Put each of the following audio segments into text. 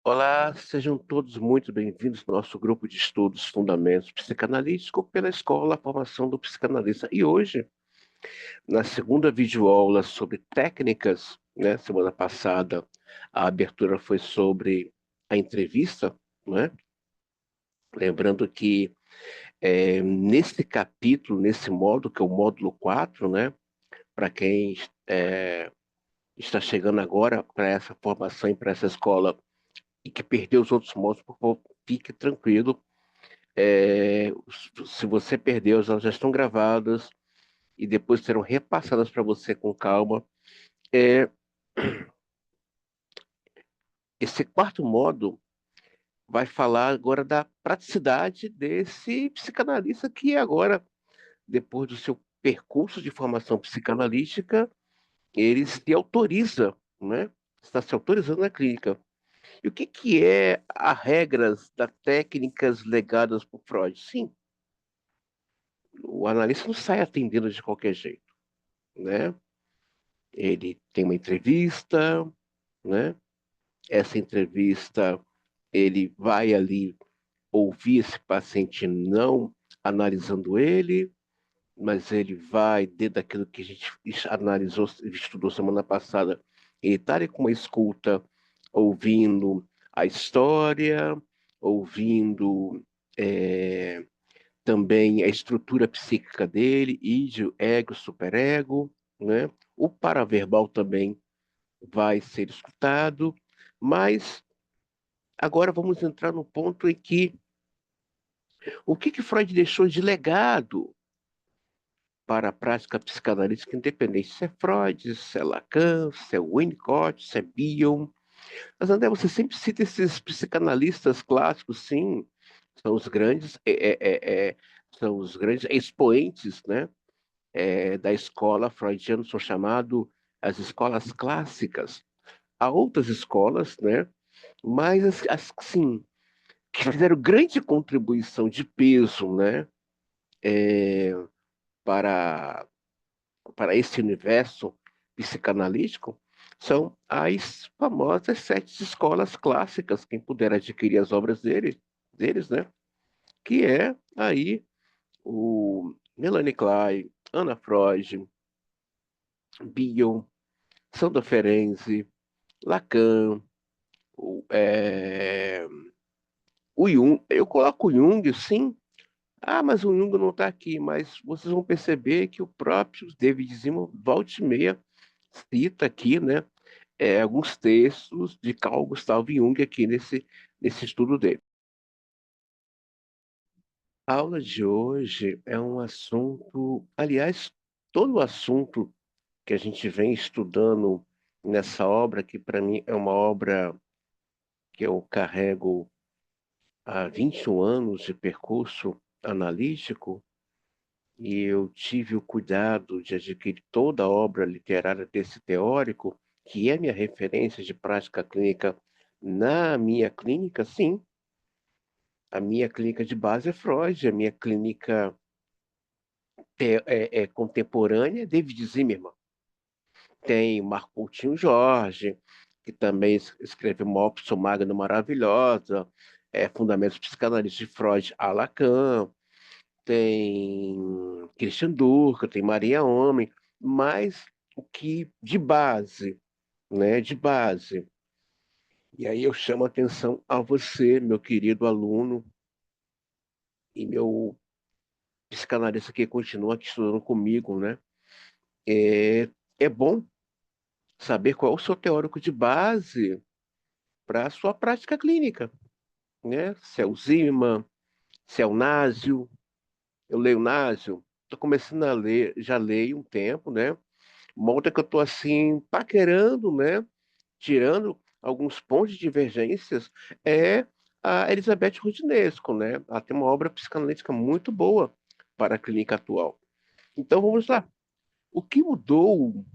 Olá, sejam todos muito bem-vindos ao nosso grupo de estudos Fundamentos Psicanalíticos pela Escola Formação do Psicanalista. E hoje, na segunda videoaula sobre técnicas, né, semana passada, a abertura foi sobre a entrevista, né? Lembrando que nesse capítulo, nesse módulo, que é o módulo 4, né, para quem está chegando agora para essa formação e para essa escola e que perdeu os outros módulos, por favor, fique tranquilo. Se você perdeu, elas já estão gravadas e depois serão repassadas para você com calma. É, esse quarto modo vai falar agora da praticidade desse psicanalista que agora, depois do seu percurso de formação psicanalística, ele se autoriza, né? Está se autorizando na clínica. E o que é as regras das técnicas legadas por Freud? Sim, o analista não sai atendendo de qualquer jeito, né? Ele tem uma entrevista, né? Essa entrevista, ele vai ali ouvir esse paciente não analisando ele, mas ele vai, dentro daquilo que a gente analisou, estudou semana passada, ele está ali com uma escuta, ouvindo a história, ouvindo é, também a estrutura psíquica dele, ídio, ego, superego, né? O paraverbal também vai ser escutado, mas agora vamos entrar no ponto em que o que Freud deixou de legado para a prática psicanalítica independente? Se é Freud, se é Lacan, se é Winnicott, se é Bion. Mas, André, você sempre cita esses psicanalistas clássicos, sim, são os grandes, são os grandes expoentes, né, da escola freudiana, são chamados as escolas clássicas. Há outras escolas, né, mas sim, que fizeram grande contribuição de peso, né, para, para esse universo psicanalítico, são as famosas sete escolas clássicas, quem puder adquirir as obras deles, né, que é aí o Melanie Klein, Anna Freud, Bion, Sandor Ferenczi, Lacan, o, é, o Jung. Eu coloco o Jung, sim. Ah, mas o Jung não está aqui. Mas vocês vão perceber que o próprio David Zimmel, volta e meia, cita aqui, né, alguns textos de Carl Gustav Jung aqui nesse estudo dele. A aula de hoje é um assunto, aliás, todo o assunto que a gente vem estudando nessa obra, que para mim é uma obra que eu carrego há 21 anos de percurso analítico, e eu tive o cuidado de adquirir toda a obra literária desse teórico, que é minha referência de prática clínica na minha clínica, sim. A minha clínica de base é Freud, a minha clínica contemporânea é David Zimmermann. Tem Marco Coutinho Jorge, que também escreveu uma opção magna maravilhosa, Fundamentos Psicanalistas de Freud a Lacan, tem Christian Durkheim, tem Maria Homem, mas o que de base, né, de base. E aí eu chamo a atenção a você, meu querido aluno e meu psicanalista que continua aqui estudando comigo, né? É, é bom saber qual é o seu teórico de base para a sua prática clínica, né? Se é o Zimmermann, se é o Násio. Eu leio Násio, estou começando a ler, já leio um tempo, né? Uma outra que eu estou assim, paquerando, né? Tirando alguns pontos de divergências, é a Elizabeth Roudinesco, né? Ela tem uma obra psicanalítica muito boa para a clínica atual. Então vamos lá. O que mudou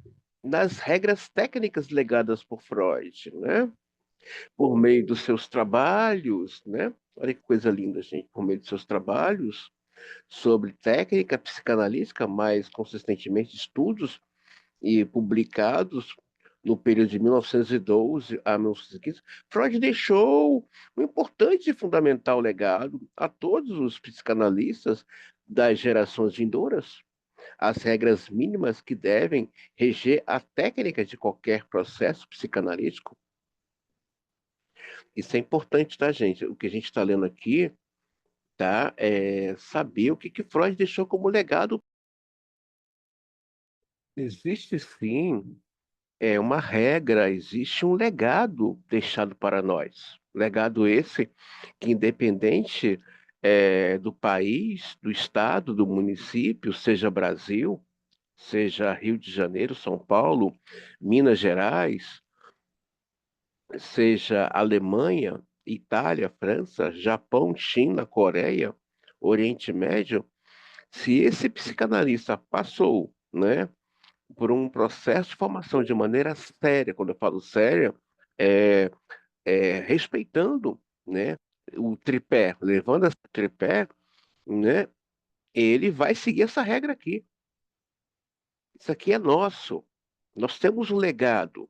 nas regras técnicas legadas por Freud, né? Por meio dos seus trabalhos, né? Olha que coisa linda, gente. Por meio dos seus trabalhos sobre técnica psicanalítica, mais consistentemente estudos e publicados no período de 1912 a 1915, Freud deixou um importante e fundamental legado a todos os psicanalistas das gerações vindouras, as regras mínimas que devem reger a técnica de qualquer processo psicanalítico. Isso é importante, tá, gente? O que a gente está lendo aqui, tá? É saber o que Freud deixou como legado. Existe sim, uma regra, existe um legado deixado para nós. Legado esse que, independente do país, do estado, do município, seja Brasil, seja Rio de Janeiro, São Paulo, Minas Gerais, seja Alemanha, Itália, França, Japão, China, Coreia, Oriente Médio, se esse psicanalista passou, né, por um processo de formação de maneira séria, quando eu falo séria, é, respeitando, né, o tripé, levando esse tripé, né, ele vai seguir essa regra aqui. Isso aqui é nosso. Nós temos um legado.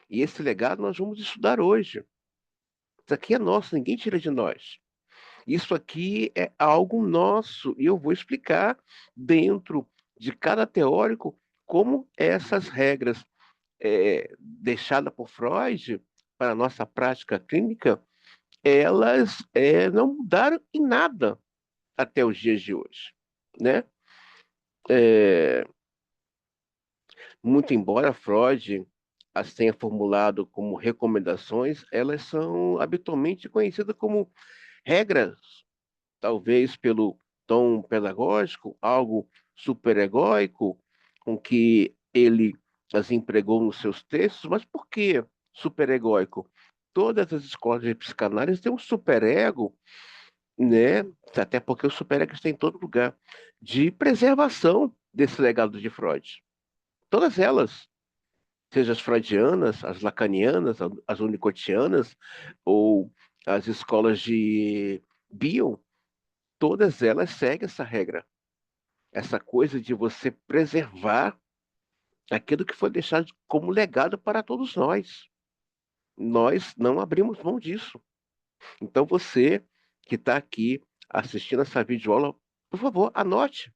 E esse legado nós vamos estudar hoje. Isso aqui é nosso, ninguém tira de nós. Isso aqui é algo nosso. E eu vou explicar dentro de cada teórico como essas regras deixadas por Freud para a nossa prática clínica, elas não mudaram em nada até os dias de hoje, né? É, muito embora Freud as tenha formulado como recomendações, elas são habitualmente conhecidas como regras, talvez pelo tom pedagógico, algo superegóico, com que ele as empregou nos seus textos. Mas por que superegóico? Todas as escolas de psicanálise têm um superego, né? Até porque o superego está em todo lugar, de preservação desse legado de Freud. Todas elas, seja as freudianas, as lacanianas, as unicotianas, ou as escolas de Bion, todas elas seguem essa regra. Essa coisa de você preservar aquilo que foi deixado como legado para todos nós. Nós não abrimos mão disso. Então você que está aqui assistindo essa videoaula, por favor, anote.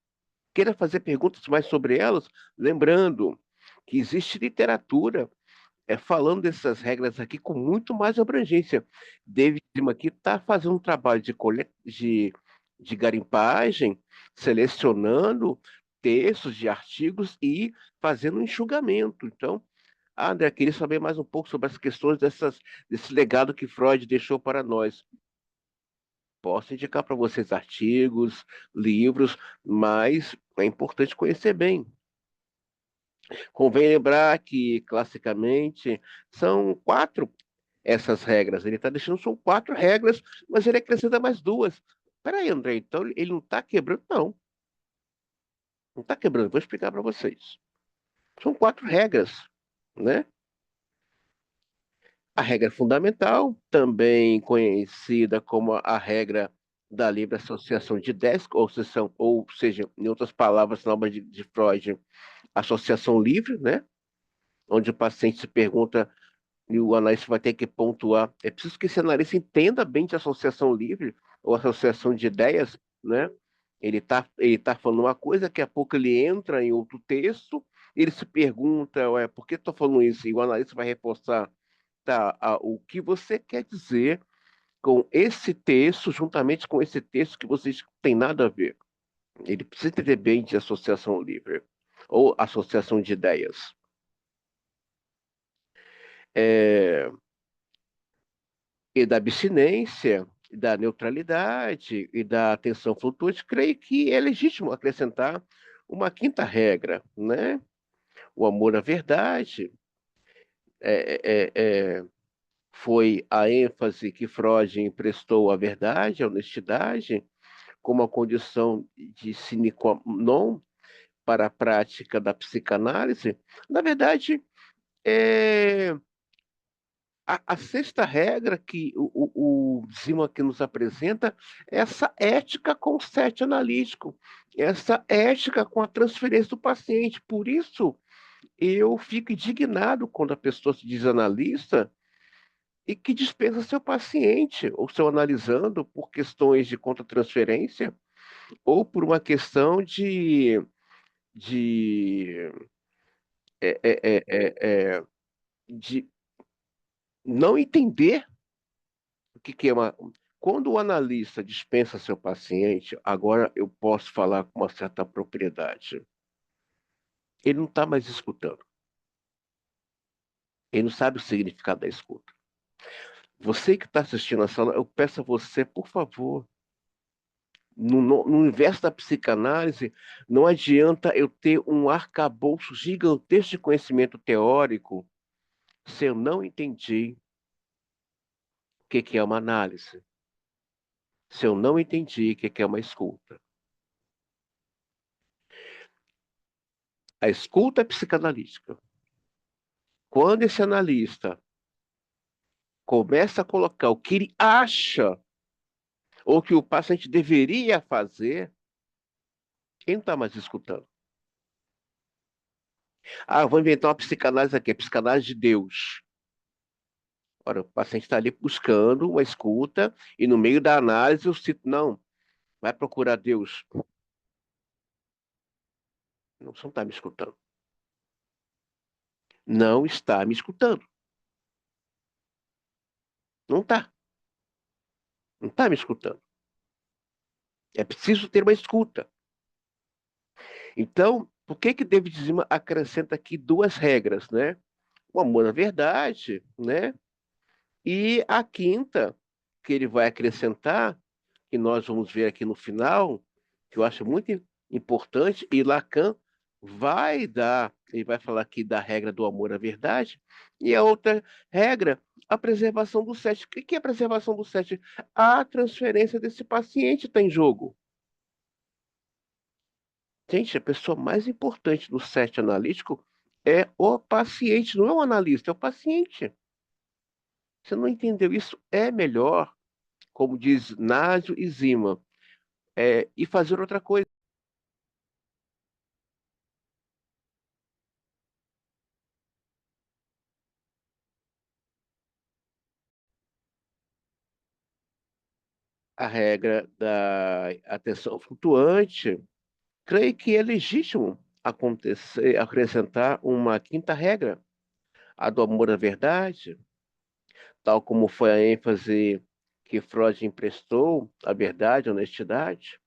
Queira fazer perguntas mais sobre elas, lembrando que existe literatura falando dessas regras aqui com muito mais abrangência. David Lima aqui está fazendo um trabalho de garimpagem, selecionando textos de artigos e fazendo um enxugamento. Então, André, queria saber mais um pouco sobre as questões desse legado que Freud deixou para nós. Posso indicar para vocês artigos, livros, mas é importante conhecer bem. Convém lembrar que, classicamente, são quatro essas regras. Ele está deixando, são quatro regras, mas ele acrescenta mais duas. Peraí, André, então ele não está quebrando? Não, não está quebrando. Vou explicar para vocês. São quatro regras, né? A regra fundamental, também conhecida como a regra da livre associação de ideias, ou seja, em outras palavras, na obra de Freud, associação livre, né? Onde o paciente se pergunta e o analista vai ter que pontuar. É preciso que esse analista entenda bem de associação livre ou associação de ideias, né? Ele tá falando uma coisa, daqui a pouco ele entra em outro texto, ele se pergunta, ué, por que estou falando isso? E o analista vai reforçar, tá, o que você quer dizer com esse texto, juntamente com esse texto que vocês têm nada a ver. Ele precisa entender bem de associação livre ou associação de ideias. É, e da abstinência, e da neutralidade e da atenção flutuante, creio que é legítimo acrescentar uma quinta regra, né? O amor à verdade foi a ênfase que Freud emprestou à verdade, à honestidade, como a condição de sine qua non para a prática da psicanálise. Na verdade, é, a sexta regra que o Zima aqui nos apresenta é essa ética com o analítico, essa ética com a transferência do paciente. Por isso, eu fico indignado quando a pessoa se diz analista e que dispensa seu paciente, ou seu analisando por questões de contra-transferência, ou por uma questão de, é, é, de não entender o que é uma. Quando o analista dispensa seu paciente, agora eu posso falar com uma certa propriedade. Ele não está mais escutando. Ele não sabe o significado da escuta. Você que está assistindo a sala, eu peço a você, por favor, no universo da psicanálise, não adianta eu ter um arcabouço gigantesco de conhecimento teórico se eu não entendi o que é uma análise, se eu não entendi o que é uma escuta. A escuta é psicanalítica. Quando esse analista começa a colocar o que ele acha ou que o paciente deveria fazer, ele não está mais escutando. Ah, eu vou inventar uma psicanálise aqui, a psicanálise de Deus. Ora, o paciente está ali buscando uma escuta e no meio da análise eu cito, não, vai procurar Deus. Não, você não está me escutando. Não está me escutando. Não está. Não está me escutando. É preciso ter uma escuta. Então, por que David Zima acrescenta aqui duas regras, né? O amor à verdade, né? E a quinta, que ele vai acrescentar, que nós vamos ver aqui no final, que eu acho muito importante, e Lacan ele vai falar aqui da regra do amor à verdade, e a outra regra, a preservação do set. O que é a preservação do set? A transferência desse paciente está em jogo. Gente, a pessoa mais importante do set analítico é o paciente, não é o analista, é o paciente. Você não entendeu isso? É melhor, como diz Násio e Zima, e fazer outra coisa. A regra da atenção flutuante, creio que é legítimo acrescentar uma quinta regra, a do amor à verdade, tal como foi a ênfase que Freud emprestou à verdade, à honestidade,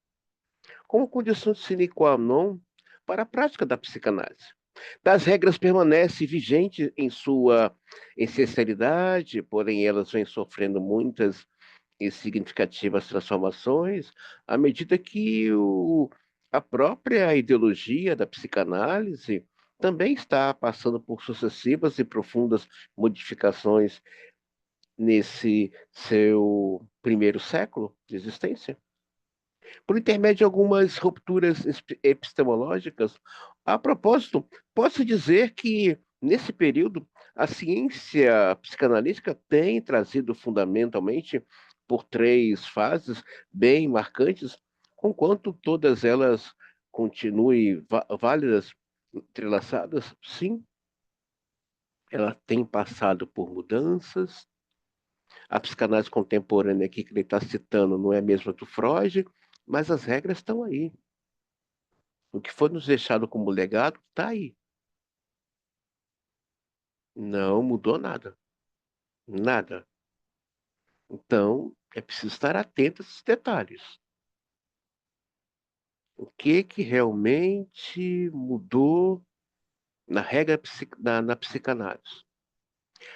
como condição de sine qua non para a prática da psicanálise. Das regras permanece vigente em sua essencialidade, porém elas vêm sofrendo muitas e significativas transformações à medida que a própria ideologia da psicanálise também está passando por sucessivas e profundas modificações nesse seu primeiro século de existência. Por intermédio de algumas rupturas epistemológicas, a propósito, posso dizer que, nesse período, a ciência psicanalítica tem trazido fundamentalmente por três fases bem marcantes, conquanto todas elas continuem válidas, entrelaçadas, sim, ela tem passado por mudanças. A psicanálise contemporânea aqui que ele está citando não é a mesma do Freud, mas as regras estão aí. O que foi nos deixado como legado está aí. Não mudou nada. Nada. Então, é preciso estar atento a esses detalhes. O que realmente mudou na regra na psicanálise?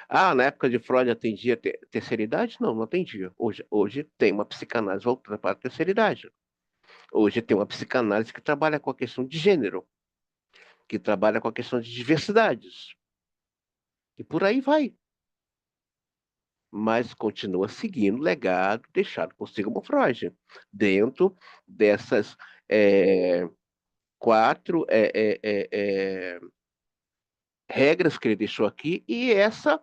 Ah, na época de Freud atendia terceira idade? Não, não atendia. Hoje tem uma psicanálise voltada para a terceira idade. Hoje tem uma psicanálise que trabalha com a questão de gênero, que trabalha com a questão de diversidades. E por aí vai. Mas continua seguindo o legado deixado por Sigmund Freud, dentro dessas é, quatro regras que ele deixou aqui, e essas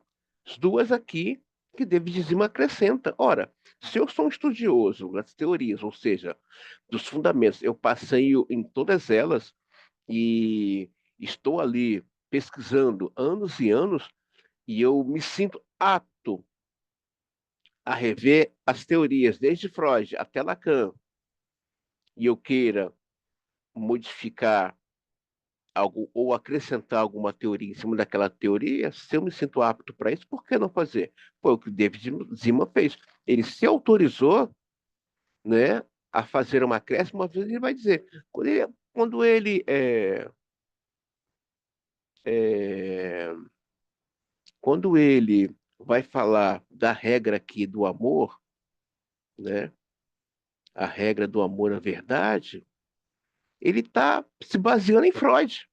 duas aqui que David Zima acrescenta. Ora, se eu sou um estudioso das teorias, ou seja, dos fundamentos, eu passeio em todas elas e estou ali pesquisando anos e anos e eu me sinto apto a rever as teorias, desde Freud até Lacan, e eu queira modificar algo ou acrescentar alguma teoria em cima daquela teoria, se eu me sinto apto para isso, por que não fazer? Foi o que o David Zima fez. Ele se autorizou, né, a fazer uma acréscimo, uma vez ele vai dizer, é, quando ele vai falar da regra aqui do amor, né, a regra do amor à verdade, ele está se baseando em Freud.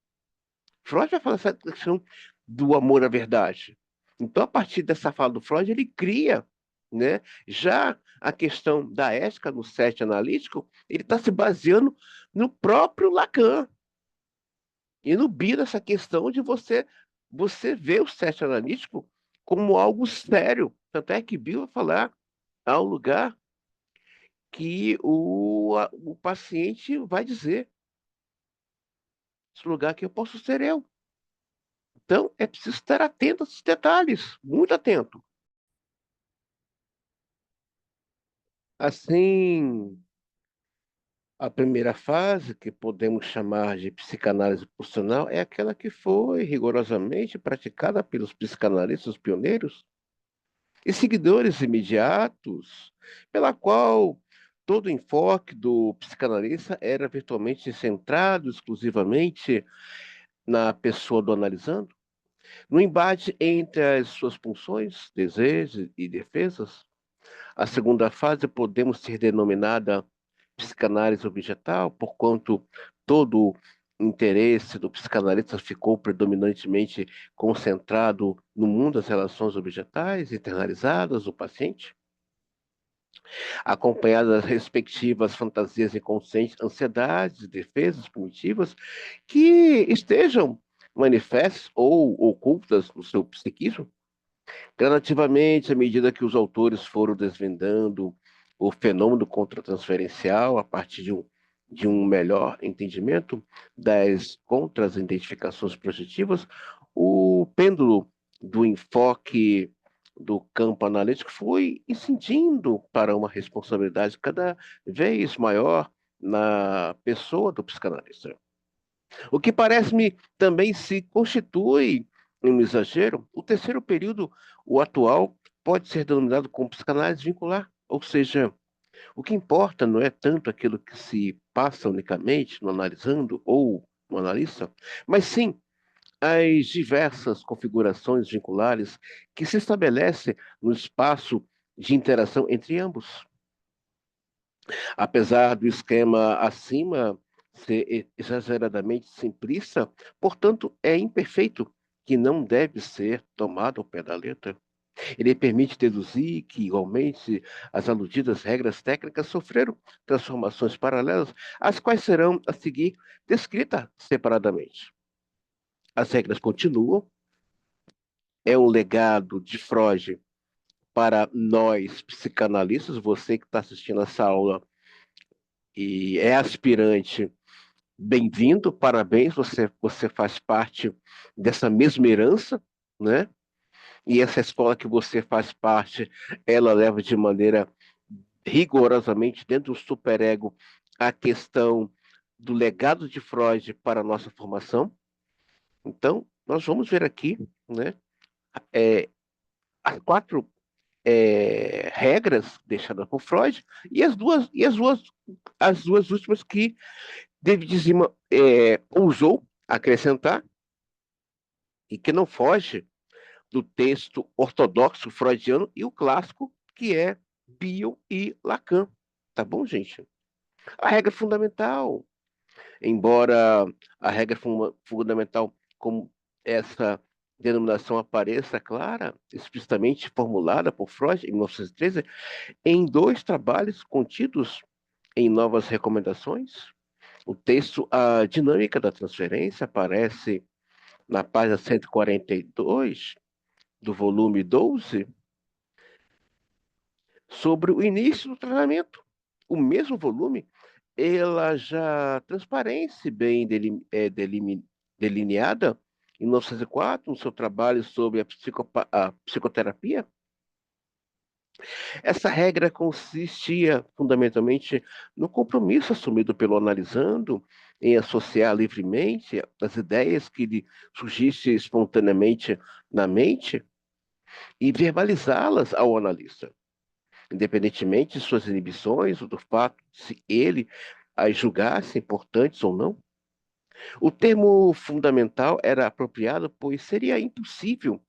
Freud vai falar essa questão do amor à verdade. Então, a partir dessa fala do Freud, ele cria, né? Já a questão da ética no set analítico, ele está se baseando no próprio Lacan e no Bill, essa questão de você ver o set analítico como algo sério. Tanto é que Bill vai falar há um lugar que o paciente vai dizer, esse lugar que eu posso ser eu. Então, é preciso estar atento a esses detalhes, muito atento. Assim, a primeira fase, que podemos chamar de psicanálise funcional, é aquela que foi rigorosamente praticada pelos psicanalistas pioneiros e seguidores imediatos, pela qual todo o enfoque do psicanalista era virtualmente centrado exclusivamente na pessoa do analisando, no embate entre as suas pulsões, desejos e defesas. A segunda fase podemos ser denominada psicanálise objetal, porquanto todo o interesse do psicanalista ficou predominantemente concentrado no mundo das relações objetais internalizadas do paciente, acompanhadas das respectivas fantasias inconscientes, ansiedades, defesas primitivas que estejam manifestas ou ocultas no seu psiquismo. Gradativamente, à medida que os autores foram desvendando o fenômeno contratransferencial a partir de um melhor entendimento das contras-identificações projetivas, o pêndulo do enfoque do campo analítico foi incidindo para uma responsabilidade cada vez maior na pessoa do psicanalista. O que parece-me também se constitui um exagero. O terceiro período, o atual, pode ser denominado como psicanálise vincular, ou seja, o que importa não é tanto aquilo que se passa unicamente no analisando ou no analista, mas sim as diversas configurações vinculares que se estabelecem no espaço de interação entre ambos. Apesar do esquema acima ser exageradamente simplista, portanto, é imperfeito, que não deve ser tomado ao pé da letra. Ele permite deduzir que, igualmente, as aludidas regras técnicas sofreram transformações paralelas, as quais serão, a seguir, descritas separadamente. As regras continuam, é um legado de Freud para nós, psicanalistas, você que está assistindo essa aula e é aspirante. Bem-vindo, parabéns, você faz parte dessa mesma herança, né? E essa escola que você faz parte, ela leva de maneira rigorosamente dentro do superego a questão do legado de Freud para a nossa formação. Então, nós vamos ver aqui, né, é, as quatro regras deixadas por Freud e as duas últimas que David Zima ousou acrescentar e que não foge do texto ortodoxo freudiano e o clássico, que é Bion e Lacan. Tá bom, gente? A regra fundamental, embora a regra fundamental, como essa denominação apareça clara, explicitamente formulada por Freud em 1913, em dois trabalhos contidos em Novas Recomendações, o texto A Dinâmica da Transferência aparece na página 142 do volume 12, sobre o início do tratamento. O mesmo volume, ela já transparece bem delineada em 1904, no seu trabalho sobre a psicoterapia. Essa regra consistia fundamentalmente no compromisso assumido pelo analisando em associar livremente as ideias que lhe surgissem espontaneamente na mente e verbalizá-las ao analista, independentemente de suas inibições ou do fato de se ele as julgasse importantes ou não. O termo fundamental era apropriado, pois seria impossível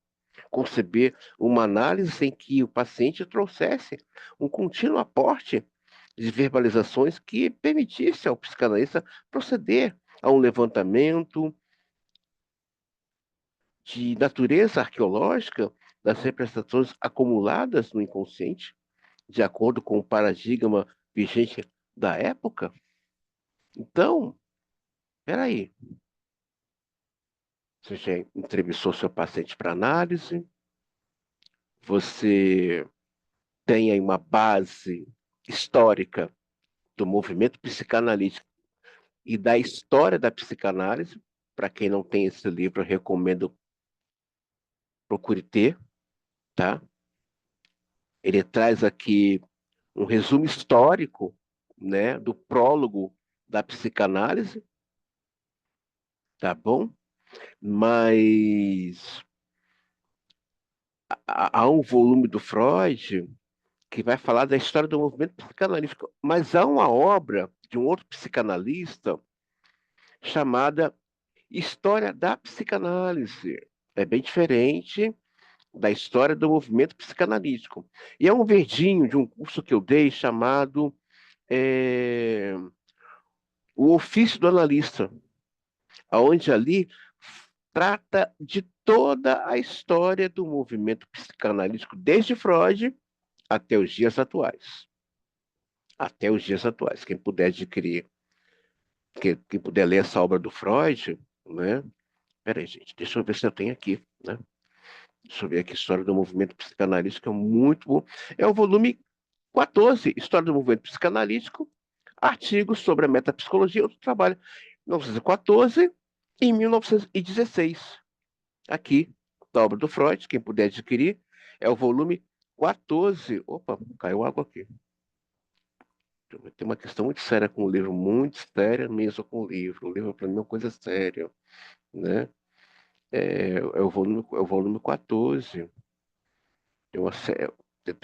conceber uma análise em que o paciente trouxesse um contínuo aporte de verbalizações que permitisse ao psicanalista proceder a um levantamento de natureza arqueológica das representações acumuladas no inconsciente, de acordo com o paradigma vigente da época. Então, peraí, você já entrevistou seu paciente para análise, você tem aí uma base histórica do movimento psicanalítico e da história da psicanálise. Para quem não tem esse livro, eu recomendo procure ter, tá? Ele traz aqui um resumo histórico, né, do prólogo da psicanálise, tá bom? Mas há um volume do Freud que vai falar da história do movimento psicanalítico, mas há uma obra de um outro psicanalista chamada História da Psicanálise. É bem diferente da história do movimento psicanalítico. E é um verdinho de um curso que eu dei chamado é, O Ofício do Analista, onde ali trata de toda a história do movimento psicanalítico, desde Freud até os dias atuais. Até os dias atuais. Quem puder adquirir, quem puder ler essa obra do Freud, né? Peraí, gente, deixa eu ver se eu tenho aqui, né? Deixa eu ver aqui, História do Movimento Psicanalítico, é muito bom. É o volume 14, História do Movimento Psicanalítico, artigos sobre a metapsicologia, outro trabalho, 1914 e 1916. Aqui, da obra do Freud, quem puder adquirir, é o volume 14. Opa, caiu água aqui. Tem uma questão muito séria com o livro, muito séria mesmo com o livro. O livro, para mim, é uma coisa séria, né? É o volume 14. Tem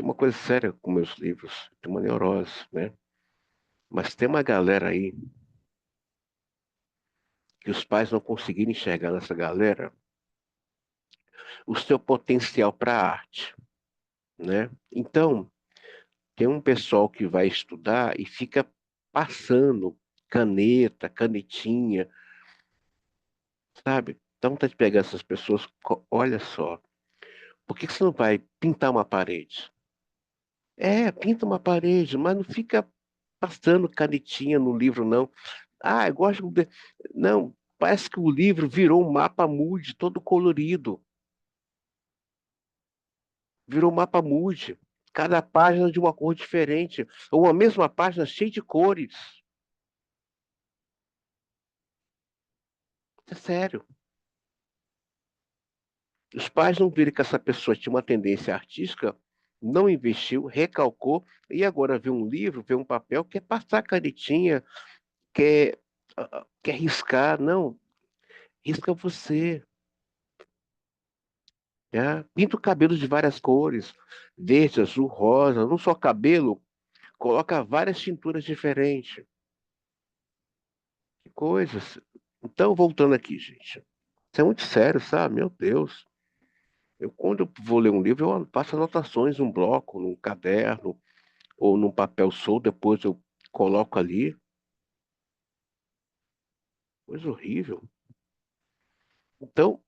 uma coisa séria com meus livros, tem uma neurose, né? Mas tem uma galera aí que os pais não conseguiram enxergar nessa galera o seu potencial para a arte, né? Então, tem um pessoal que vai estudar e fica passando caneta, canetinha, sabe? Então, tá de pegar essas pessoas, olha só, por que que você não vai pintar uma parede? Pinta uma parede, mas não fica passando canetinha no livro, não. Ah, eu gosto de... Não, parece que o livro virou um mapa mood todo colorido. Virou um mapa mood. Cada página de uma cor diferente. Ou a mesma página cheia de cores. É sério. Os pais não viram que essa pessoa tinha uma tendência artística, não investiu, recalcou, e agora vê um livro, vê um papel, quer passar canetinha, quer riscar. Não, risca você. Tá? Pinta o cabelo de várias cores, verde, azul, rosa, não só cabelo, coloca várias tinturas diferentes. Que coisas. Então, voltando aqui, gente. Isso é muito sério, sabe? Meu Deus. Quando eu vou ler um livro, eu faço anotações num bloco, num caderno, ou num papel solto, depois eu coloco ali. Coisa horrível. Então,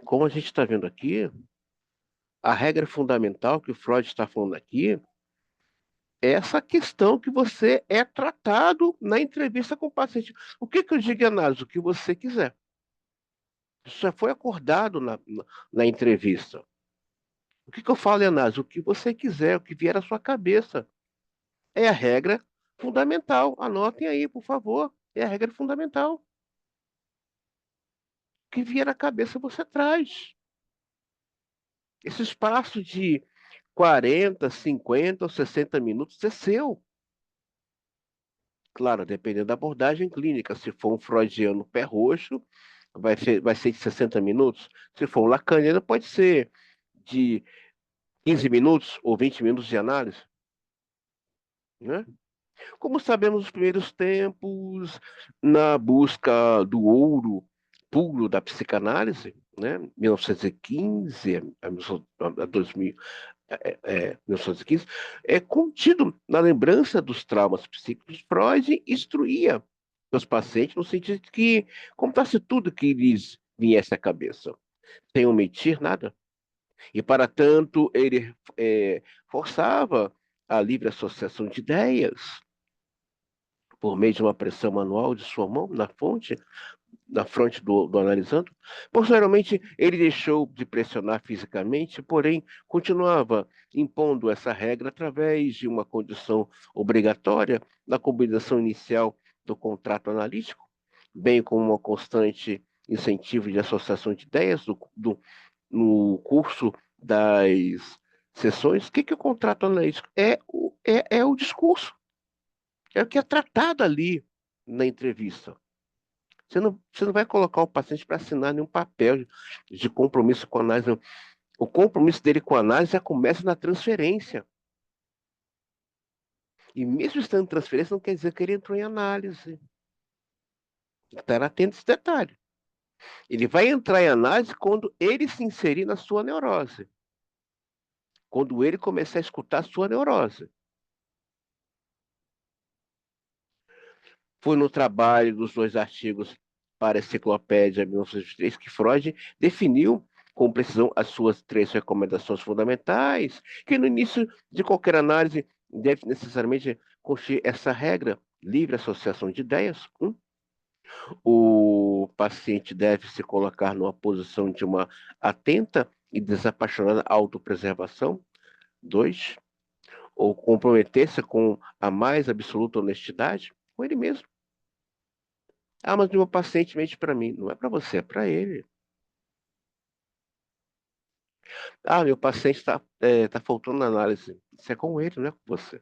como a gente está vendo aqui, a regra fundamental que o Freud está falando aqui é essa questão que você é tratado na entrevista com o paciente. O que que eu digo, análise? O que você quiser. Isso já foi acordado na entrevista. O que que eu falo, análise? O que você quiser, o que vier à sua cabeça. É a regra fundamental. Anotem aí, por favor. É a regra fundamental. que vier na cabeça você traz. Esse espaço de 40, 50 ou 60 minutos é seu. Claro, dependendo da abordagem clínica. Se for um freudiano pé roxo, vai ser de 60 minutos. Se for um lacaniano, pode ser de 15 minutos ou 20 minutos de análise, né? Como sabemos, os primeiros tempos, na busca do ouro puro da psicanálise, né? 1915 a 2000, 1915, é contido na lembrança dos traumas psíquicos. Freud instruía os pacientes no sentido de que contasse tudo que lhes viesse à cabeça, sem omitir nada. E, para tanto, ele forçava a livre associação de ideias por meio de uma pressão manual de sua mão na fronte do analisando. Posteriormente, ele deixou de pressionar fisicamente, porém, continuava impondo essa regra através de uma condição obrigatória na combinação inicial do contrato analítico, bem como uma constante incentivo de associação de ideias no curso das sessões. O que é o contrato analítico? É o discurso, é o que é tratado ali na entrevista. Você não vai colocar o paciente para assinar nenhum papel de compromisso com a análise. Não. O compromisso dele com a análise já começa na transferência. E mesmo estando em transferência, não quer dizer que ele entrou em análise. Estar atento a esse detalhe. Ele vai entrar em análise quando ele se inserir na sua neurose. Quando ele começar a escutar a sua neurose. Foi no trabalho dos dois artigos para a Enciclopédia 1903 que Freud definiu com precisão as suas três recomendações fundamentais, que no início de qualquer análise deve necessariamente constar essa regra: livre associação de ideias. O paciente deve se colocar numa posição de uma atenta e desapaixonada autopreservação. 2. Ou comprometer-se com a mais absoluta honestidade com ele mesmo. Ah, mas meu paciente mente para mim. Não é para você, é para ele. Ah, meu paciente tá faltando na análise. Isso é com ele, não é com você.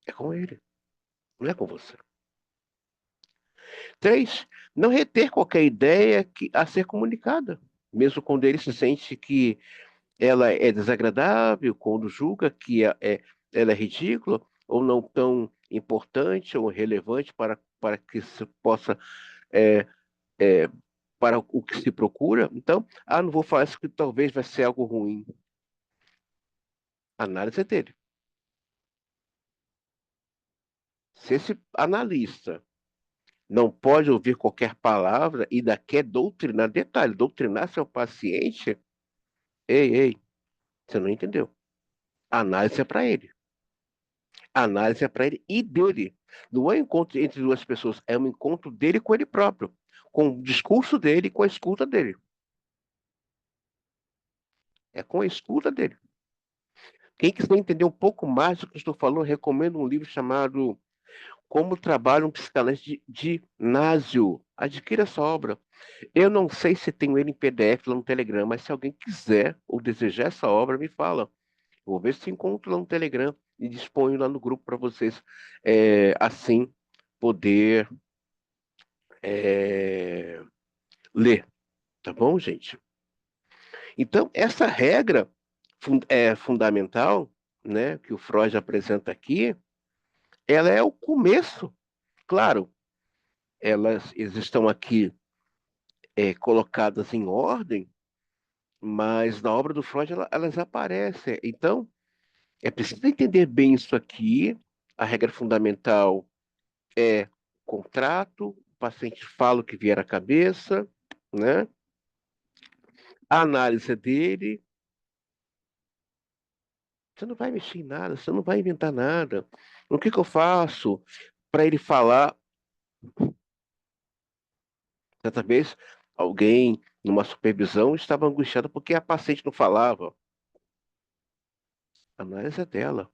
É com ele, não é com você. 3, não reter qualquer ideia a ser comunicada. Mesmo quando ele se sente que ela é desagradável, quando julga que ela é ridícula, ou não tão importante ou relevante para que se possa é, é, para o que se procura. Então, não vou falar isso que talvez vai ser algo ruim. A análise é dele. Se esse analista não pode ouvir qualquer palavra e ainda quer doutrinar, detalhe, doutrinar seu paciente, ei, ei, você não entendeu. A análise é para ele. A análise é para ele e dele. Não é um encontro entre duas pessoas, é um encontro dele com ele próprio, com o discurso dele, com a escuta dele. É com a escuta dele. Quem quiser entender um pouco mais do que eu estou falando, recomendo um livro chamado Como Trabalha um Psicanalista de Násio. Adquira essa obra. Eu não sei se tenho ele em PDF lá no Telegram, mas se alguém quiser ou desejar essa obra, me fala. Eu vou ver se encontro lá no Telegram e disponho lá no grupo para vocês, assim, poder é, ler. Tá bom, gente? Então, essa regra é fundamental, né, que o Freud apresenta aqui, ela é o começo. Claro, elas estão aqui colocadas em ordem, mas na obra do Freud elas aparecem. Então, é preciso entender bem isso aqui. A regra fundamental é contrato, o paciente fala o que vier à cabeça, né? A análise é dele. Você não vai mexer em nada, você não vai inventar nada. O que eu faço para ele falar? Certa vez, alguém, numa supervisão, estava angustiado porque a paciente não falava. A análise é dela.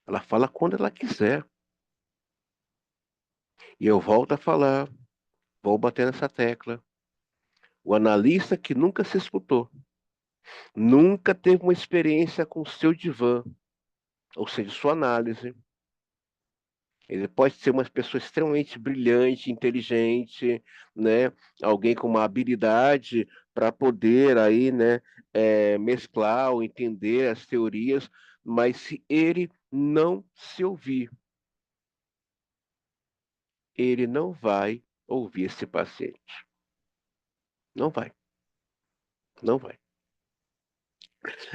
Ela fala quando ela quiser. E eu volto a falar. Vou bater nessa tecla. O analista que nunca se escutou, nunca teve uma experiência com o seu divã, ou seja, sua análise. Ele pode ser uma pessoa extremamente brilhante, inteligente, né? Alguém com uma habilidade para poder aí, né, mesclar ou entender as teorias, mas se ele não se ouvir, ele não vai ouvir esse paciente. Não vai, não vai.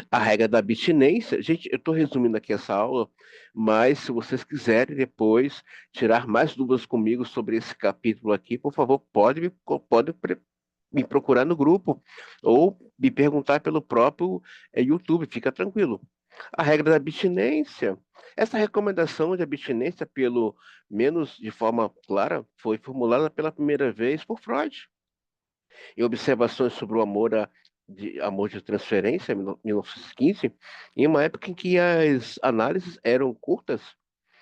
A regra da abstinência, gente, eu estou resumindo aqui essa aula, mas se vocês quiserem depois tirar mais dúvidas comigo sobre esse capítulo aqui, por favor, me procurar no grupo ou me perguntar pelo próprio YouTube, fica tranquilo. A regra da abstinência, essa recomendação de abstinência, pelo menos de forma clara, foi formulada pela primeira vez por Freud em Observações sobre o Amor de Transferência, 1915, em uma época em que as análises eram curtas,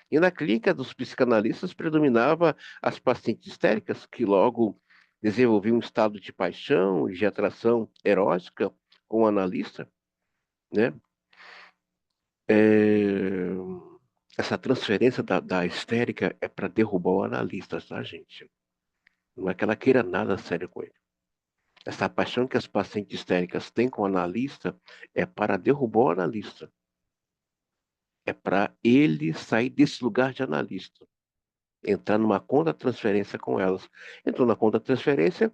e na clínica dos psicanalistas predominava as pacientes histéricas, que logo desenvolviam um estado de paixão e de atração erótica com o analista, né? É, Essa transferência da histérica é para derrubar o analista, tá, gente? Não é que ela queira nada sério com ele. Essa paixão que as pacientes histéricas têm com o analista é para derrubar o analista. É para ele sair desse lugar de analista. Entrar numa contra-transferência com elas. Entrou na contra-transferência,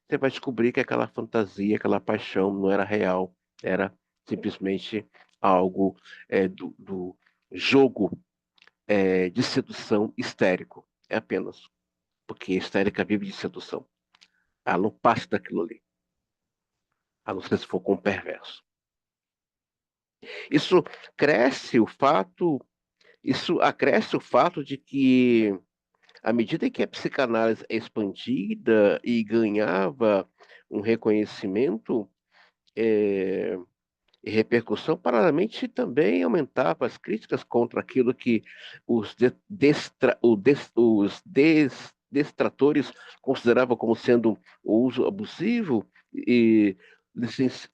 você vai descobrir que aquela fantasia, aquela paixão não era real. Era simplesmente algo do jogo de sedução histérico. É apenas. Porque a histérica vive de sedução. Ela não passa daquilo ali. A não ser se for com um perverso. Isso cresce o fato, isso acresce o fato de que, à medida que a psicanálise é expandida e ganhava um reconhecimento e repercussão, paralelamente também aumentava as críticas contra aquilo que os destratores consideravam como sendo o uso abusivo e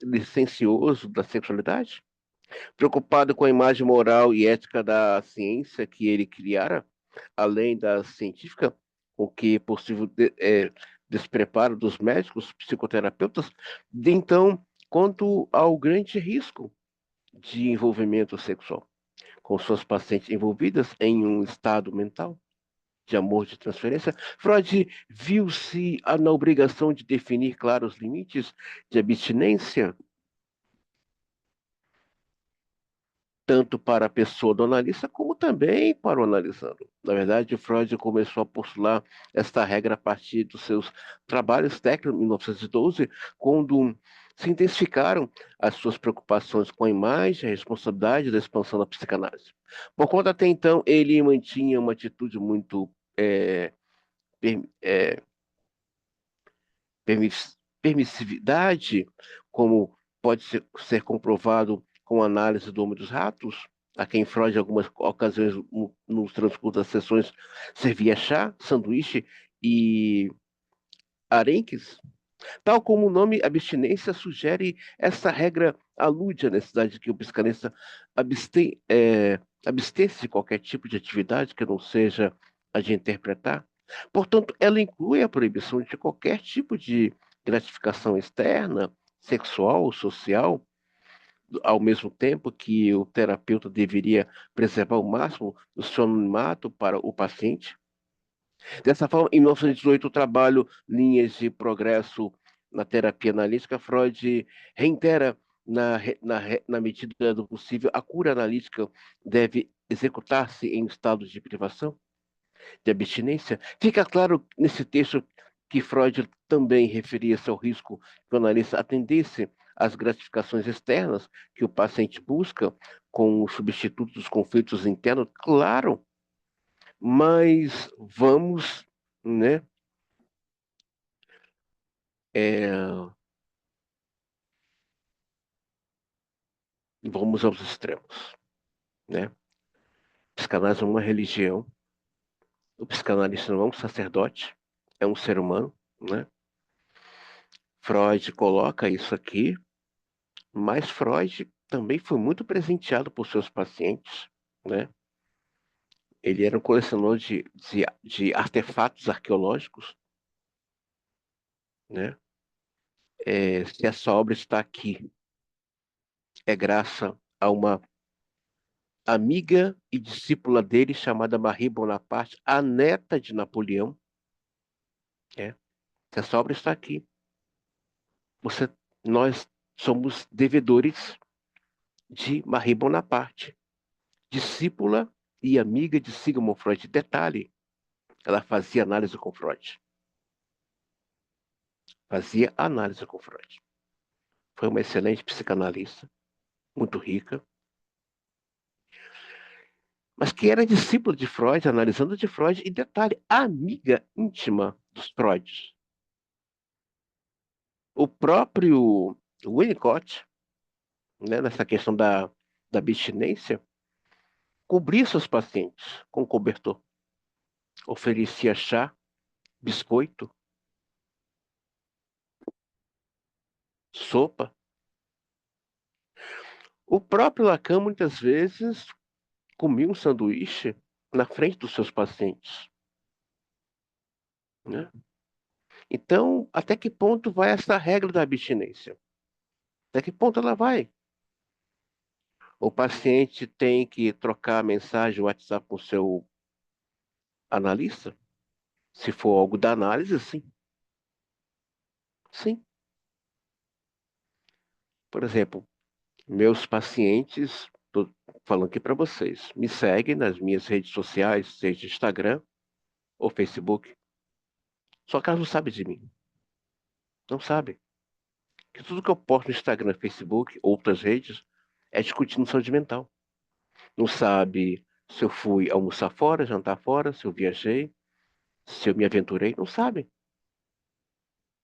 licencioso da sexualidade. Preocupado com a imagem moral e ética da ciência que ele criara, além da científica, o que é possível despreparo dos médicos, psicoterapeutas, então, quanto ao grande risco de envolvimento sexual com suas pacientes envolvidas em um estado mental de amor de transferência, Freud viu-se na obrigação de definir claros limites de abstinência tanto para a pessoa do analista, como também para o analisando. Na verdade, Freud começou a postular esta regra a partir dos seus trabalhos técnicos, em 1912, quando se intensificaram as suas preocupações com a imagem, a responsabilidade da expansão da psicanálise. Por conta até então, ele mantinha uma atitude muito per, é, permissividade, como pode ser comprovado com a análise do Homem dos Ratos, a quem Freud, em algumas ocasiões, no transcurso das sessões, servia chá, sanduíche e arenques. Tal como o nome abstinência sugere, essa regra alude à necessidade de que o psicanalista abster-se de qualquer tipo de atividade que não seja a de interpretar. Portanto, ela inclui a proibição de qualquer tipo de gratificação externa, sexual ou social, ao mesmo tempo que o terapeuta deveria preservar o máximo do seu anonimato para o paciente. Dessa forma, em 1918, o trabalho Linhas de Progresso na Terapia Analítica, Freud reitera, na medida do possível, a cura analítica deve executar-se em estado de privação, de abstinência. Fica claro nesse texto que Freud também referia-se ao risco que o analista atendesse às gratificações externas que o paciente busca com o substituto dos conflitos internos. Claro, mas vamos, né? É, vamos aos extremos, né? O psicanálise é uma religião, o psicanalista não é um sacerdote, é um ser humano, né? Freud coloca isso aqui, mas Freud também foi muito presenteado por seus pacientes, né? Ele era um colecionador de artefatos arqueológicos, né? Se essa obra está aqui, é graças a uma amiga e discípula dele chamada Marie Bonaparte, a neta de Napoleão, né? Se essa obra está aqui, você, nós somos devedores de Marie Bonaparte, discípula e amiga de Sigmund Freud. Detalhe, ela fazia análise com Freud. Fazia análise com Freud. Foi uma excelente psicanalista, muito rica, mas que era discípula de Freud, analisando de Freud, e detalhe, amiga íntima dos Freuds. O próprio Winnicott, né, nessa questão da abstinência, cobria seus pacientes com cobertor. Oferecia chá, biscoito, sopa. O próprio Lacan, muitas vezes, comia um sanduíche na frente dos seus pacientes, né? Então, até que ponto vai essa regra da abstinência? Até que ponto ela vai? O paciente tem que trocar a mensagem WhatsApp com o seu analista? Se for algo da análise, sim. Sim. Por exemplo, meus pacientes, estou falando aqui para vocês, me seguem nas minhas redes sociais, seja Instagram ou Facebook. Só que elas não sabem de mim. Não sabem. Que tudo que eu posto no Instagram, Facebook, outras redes, é discutindo saúde mental. Não sabe se eu fui almoçar fora, jantar fora, se eu viajei, se eu me aventurei. Não sabem.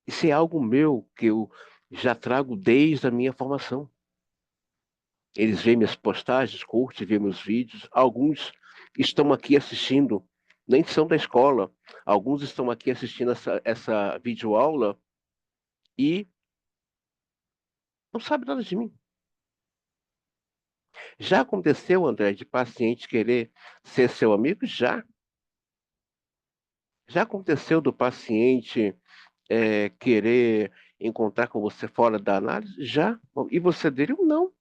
Isso é algo meu que eu já trago desde a minha formação. Eles veem minhas postagens, curtem, veem meus vídeos. Alguns estão aqui assistindo, nem são da escola. Alguns estão aqui assistindo essa videoaula e não sabem nada de mim. Já aconteceu, André, de paciente querer ser seu amigo? Já. Já aconteceu do paciente querer encontrar com você fora da análise? Já. E você dele? Não.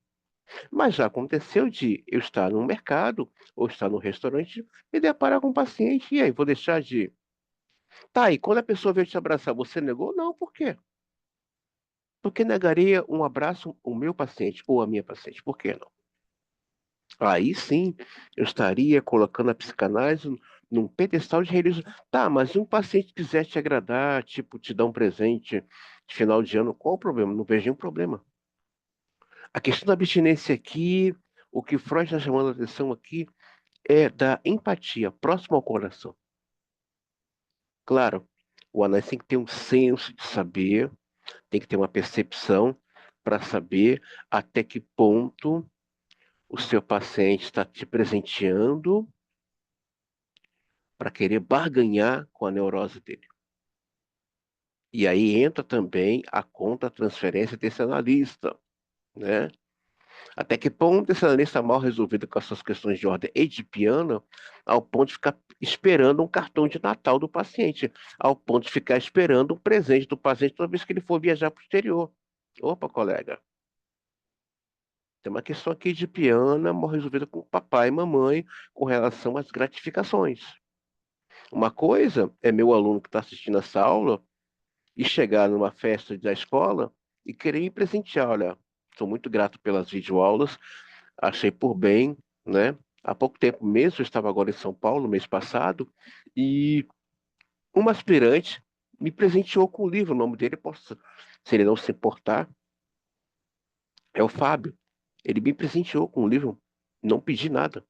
Mas já aconteceu de eu estar no mercado ou estar no restaurante e deparar com um paciente. E aí, vou deixar de. Tá, e quando a pessoa veio te abraçar, você negou? Não, por quê? Porque negaria um abraço ao meu paciente ou à minha paciente? Por que não? Aí sim, eu estaria colocando a psicanálise num pedestal de religião. Tá, mas se um paciente quiser te agradar, tipo, te dar um presente de final de ano, qual o problema? Não vejo nenhum problema. A questão da abstinência aqui, o que Freud está chamando a atenção aqui, é da empatia, próximo ao coração. Claro, o analista tem que ter um senso de saber, tem que ter uma percepção para saber até que ponto o seu paciente está te presenteando para querer barganhar com a neurose dele. E aí entra também a contra-transferência desse analista, né? Até que ponto esse analista mal resolvido com as suas questões de ordem edipiana, ao ponto de ficar esperando um cartão de Natal do paciente, ao ponto de ficar esperando um presente do paciente toda vez que ele for viajar para o exterior. Opa, colega, tem uma questão aqui edipiana mal resolvida com papai e mamãe com relação às gratificações. Uma coisa é meu aluno que está assistindo essa aula e chegar numa festa da escola e querer me presentear. Olha, sou muito grato pelas videoaulas, achei por bem, né? Há pouco tempo mesmo, eu estava agora em São Paulo, mês passado, e uma aspirante me presenteou com um livro, o nome dele, posso, se ele não se importar, é o Fábio. Ele me presenteou com um livro, não pedi nada,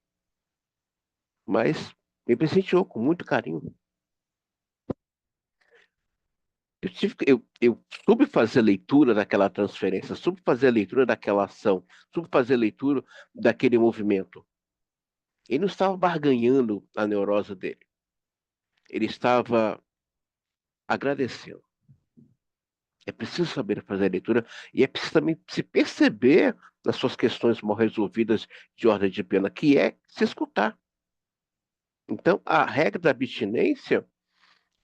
mas me presenteou com muito carinho. Eu soube fazer leitura daquela transferência, soube fazer leitura daquela ação, soube fazer leitura daquele movimento. Ele não estava barganhando a neurose dele. Ele estava agradecendo. É preciso saber fazer a leitura e é preciso também se perceber nas suas questões mal resolvidas de ordem de pena, que é se escutar. Então, a regra da abstinência,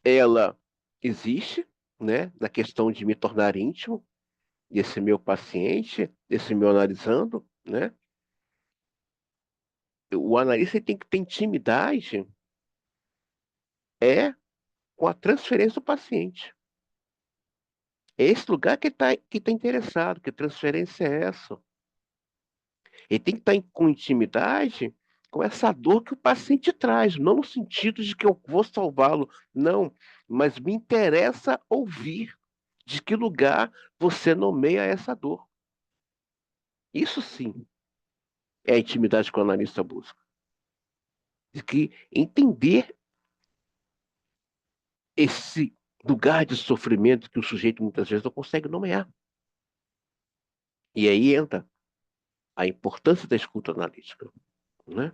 ela existe, né, na questão de me tornar íntimo desse meu paciente, desse meu analisando, né? O analista tem que ter intimidade é com a transferência do paciente. É esse lugar que tá interessado, que transferência é essa? Ele tem que estar com intimidade com essa dor que o paciente traz, não no sentido de que eu vou salvá-lo, não, mas me interessa ouvir de que lugar você nomeia essa dor. Isso sim é a intimidade que o analista busca. De que entender esse lugar de sofrimento que o sujeito muitas vezes não consegue nomear. E aí entra a importância da escuta analítica, né?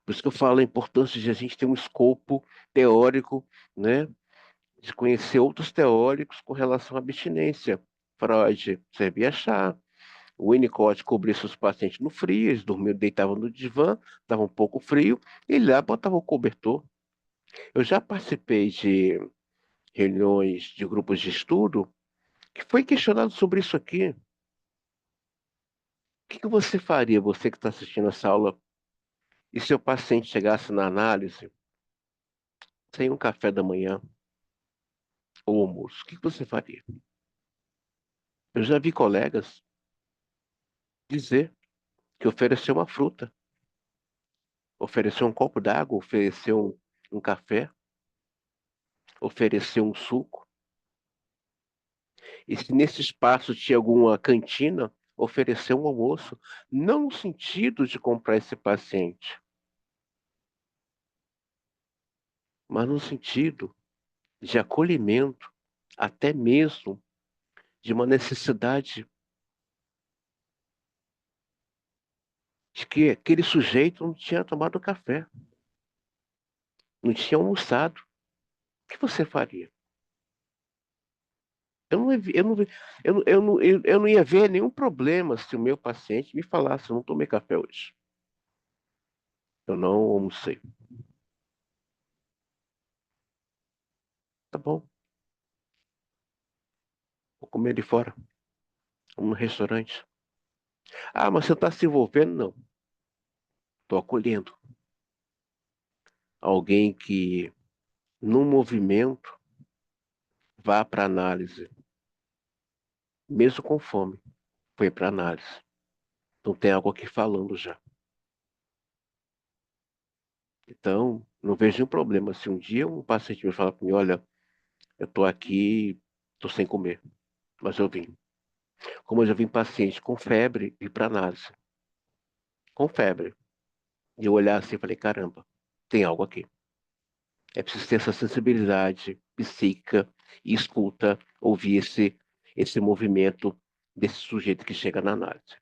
Por isso que eu falo a importância de a gente ter um escopo teórico, né? De conhecer outros teóricos com relação à abstinência. Freud sabia chá, o Winnicott cobria seus pacientes no frio, eles dormiam, deitavam no divã, estava um pouco frio, e lá botava o cobertor. Eu já participei de reuniões de grupos de estudo que foi questionado sobre isso aqui. O que você faria, você que está assistindo essa aula, e seu paciente chegasse na análise sem um café da manhã ou almoço? O que você faria? Eu já vi colegas dizer que ofereceu uma fruta, ofereceu um copo d'água, ofereceu um café, ofereceu um suco. E se nesse espaço tinha alguma cantina, ofereceu um almoço. Não no sentido de comprar esse paciente, mas no sentido de acolhimento, até mesmo de uma necessidade de que aquele sujeito não tinha tomado café, não tinha almoçado. O que você faria? Eu não, eu não, eu não ia ver nenhum problema se o meu paciente me falasse, eu não tomei café hoje. Eu não almocei. Tá bom, vou comer ali fora, vamos no restaurante. Ah, mas você está se envolvendo? Não. Estou acolhendo alguém que, no movimento, vá para análise, mesmo com fome, foi para análise. Então tem algo aqui falando já. Então, não vejo nenhum problema. Se um dia um paciente me falar para mim, olha, eu estou aqui, estou sem comer, mas eu vim. Como eu já vim paciente com febre e para análise, com febre. E eu olhar assim e falei, caramba, tem algo aqui. É preciso ter essa sensibilidade psíquica e escuta, ouvir esse movimento desse sujeito que chega na análise.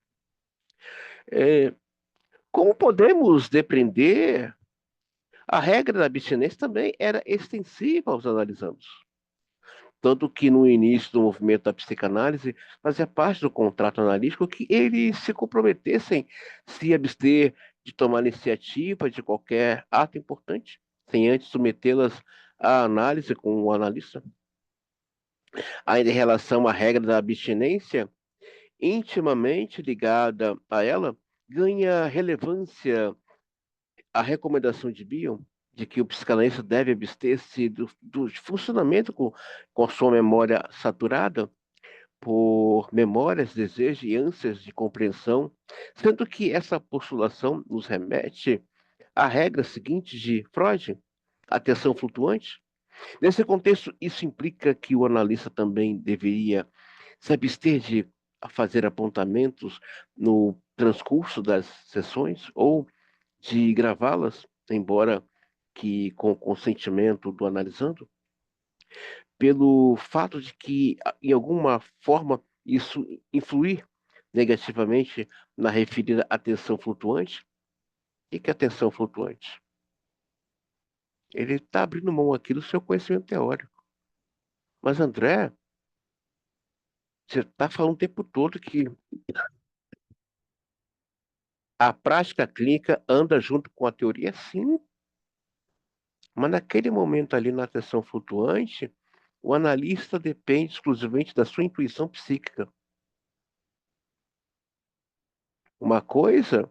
É, como podemos depreender, a regra da abstinência também era extensiva aos analisandos. Tanto que no início do movimento da psicanálise, fazia parte do contrato analítico que eles se comprometessem se abster de tomar iniciativa de qualquer ato importante, sem antes submetê-las à análise com o analista. Ainda em relação à regra da abstinência, intimamente ligada a ela, ganha relevância a recomendação de Bion de que o psicanalista deve abster-se do funcionamento com a sua memória saturada por memórias, desejos e ânsias de compreensão, sendo que essa postulação nos remete à regra seguinte de Freud, atenção flutuante. Nesse contexto, isso implica que o analista também deveria se abster de fazer apontamentos no transcurso das sessões ou de gravá-las, embora que com o consentimento do analisando, pelo fato de que, em alguma forma, isso influir negativamente na referida atenção flutuante. O que é atenção flutuante? Ele está abrindo mão aqui do seu conhecimento teórico. Mas, André, Você está falando o tempo todo que a prática clínica anda junto com a teoria, sim, mas naquele momento ali na atenção flutuante, o analista depende exclusivamente da sua intuição psíquica. Uma coisa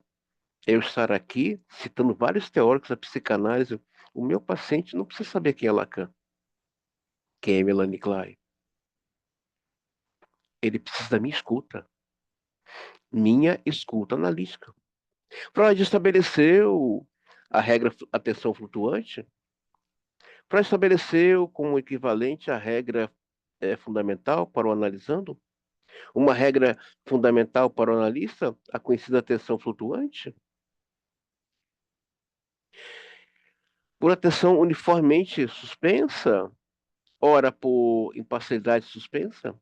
é eu estar aqui citando vários teóricos da psicanálise. O meu paciente não precisa saber quem é Lacan, quem é Melanie Klein. Ele precisa da minha escuta analítica. Freud estabeleceu a regra atenção flutuante. Freud estabeleceu como equivalente a regra fundamental para o analisando. Uma regra fundamental para o analista, a conhecida atenção flutuante. Por atenção uniformemente suspensa, ora por imparcialidade suspensa,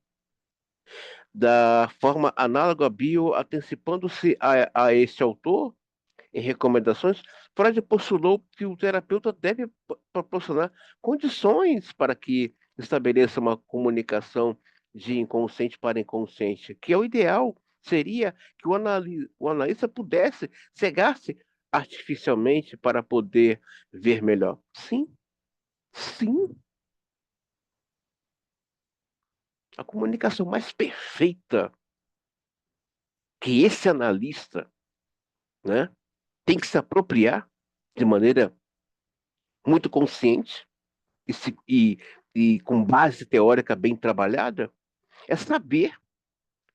da forma análoga a Bio, antecipando-se a este autor, em recomendações, Freud postulou que o terapeuta deve proporcionar condições para que estabeleça uma comunicação de inconsciente para inconsciente, que é o ideal, seria que o analista pudesse cegar-se artificialmente para poder ver melhor. Sim, sim, a comunicação mais perfeita que esse analista, né, tem que se apropriar de maneira muito consciente e, e com base teórica bem trabalhada, é saber,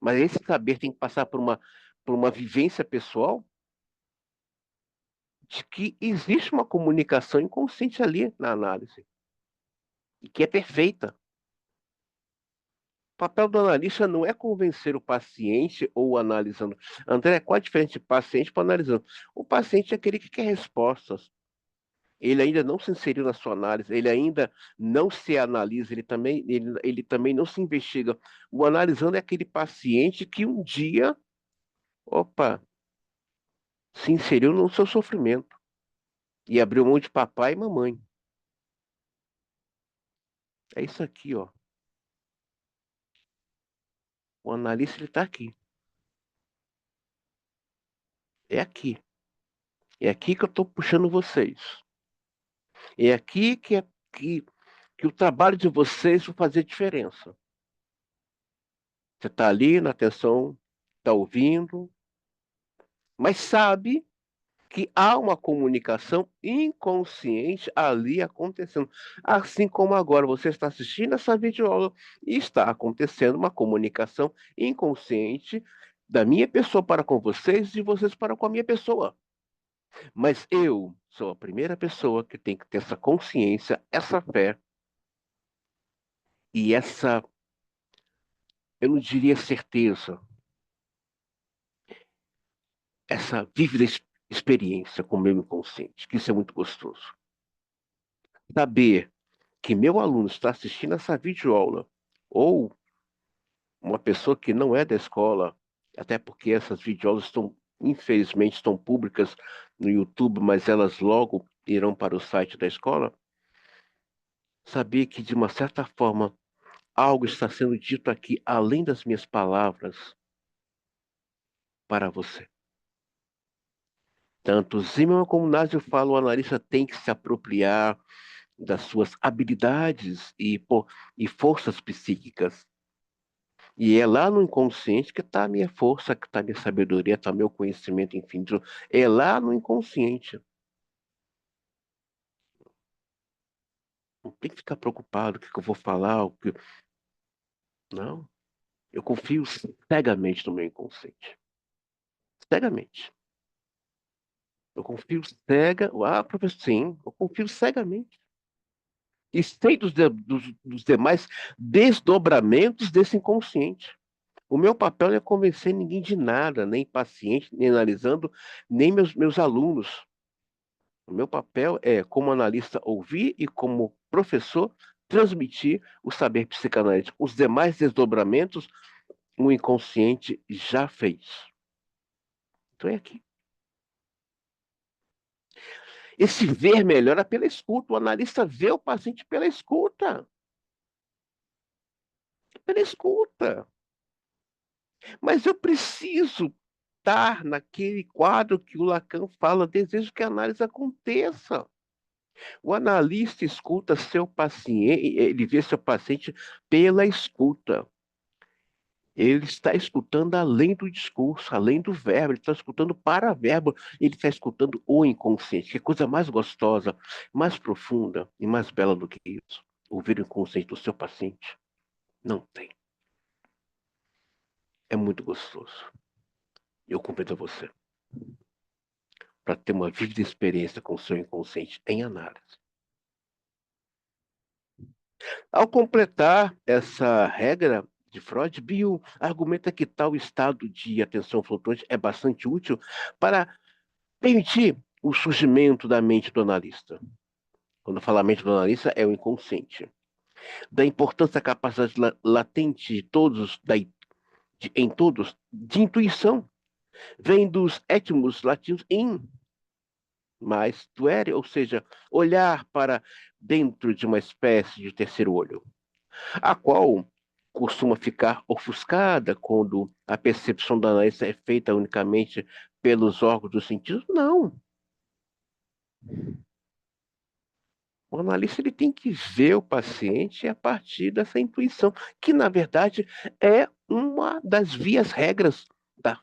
mas esse saber tem que passar por uma vivência pessoal de que existe uma comunicação inconsciente ali na análise, e que é perfeita. O papel do analista não é convencer o paciente ou o analisando. André, qual a diferença de paciente para analisando? O paciente é aquele que quer respostas. Ele ainda não se inseriu na sua análise, ele ainda não se analisa, ele também não se investiga. O analisando é aquele paciente que um dia, opa, se inseriu no seu sofrimento e abriu mão de papai e mamãe. É isso aqui, ó. O analista ele está aqui. É aqui. É aqui que eu estou puxando vocês. É aqui que, que o trabalho de vocês vai fazer diferença. Você está ali na atenção, está ouvindo, mas sabe que há uma comunicação inconsciente ali acontecendo. Assim como agora você está assistindo essa videoaula e está acontecendo uma comunicação inconsciente da minha pessoa para com vocês e vocês para com a minha pessoa. Mas eu sou a primeira pessoa que tem que ter essa consciência, essa fé e essa, eu não diria certeza, essa vívida experiência com o meu inconsciente, que isso é muito gostoso. Saber que meu aluno está assistindo essa videoaula, ou uma pessoa que não é da escola, até porque essas videoaulas estão, infelizmente, estão públicas no YouTube, mas elas logo irão para o site da escola, saber que, de uma certa forma, algo está sendo dito aqui, além das minhas palavras, para você. Tanto Zimmermann como Nasio falam, o analista tem que se apropriar das suas habilidades e forças psíquicas. E é lá no inconsciente que está a minha força, que está a minha sabedoria, está o meu conhecimento, enfim. É lá no inconsciente. Não tem que ficar preocupado o que eu vou falar. Não. Eu confio cegamente no meu inconsciente. Cegamente. Eu confio cega. Ah, professor, sim, eu confio cegamente. E sei dos demais desdobramentos desse inconsciente. O meu papel não é convencer ninguém de nada, nem paciente, nem analisando, nem meus alunos. O meu papel é, como analista, ouvir e, como professor, transmitir o saber psicanalítico. Os demais desdobramentos, o inconsciente já fez. Então é aqui. Esse ver melhora pela escuta. O analista vê o paciente pela escuta. Pela escuta. Mas eu preciso estar naquele quadro que o Lacan fala, desejo que a análise aconteça. O analista escuta seu paciente, ele vê seu paciente pela escuta. Ele está escutando além do discurso, além do verbo, ele está escutando para verbo, ele está escutando o inconsciente, que é coisa mais gostosa, mais profunda e mais bela do que isso. Ouvir o inconsciente do seu paciente. Não tem. É muito gostoso. Eu convido a você para ter uma vívida experiência com o seu inconsciente em análise. Ao completar essa regra de Freud, Bill argumenta que tal estado de atenção flutuante é bastante útil para permitir o surgimento da mente do analista. Quando fala mente do analista, é o inconsciente. Da importância da capacidade latente de todos, em todos, de intuição, vem dos étimos latinos in, mais tuere, ou seja, olhar para dentro de uma espécie de terceiro olho, a qual costuma ficar ofuscada quando a percepção da analista é feita unicamente pelos órgãos dos sentidos? Não. O analista ele tem que ver o paciente a partir dessa intuição, que na verdade é uma das vias regras da,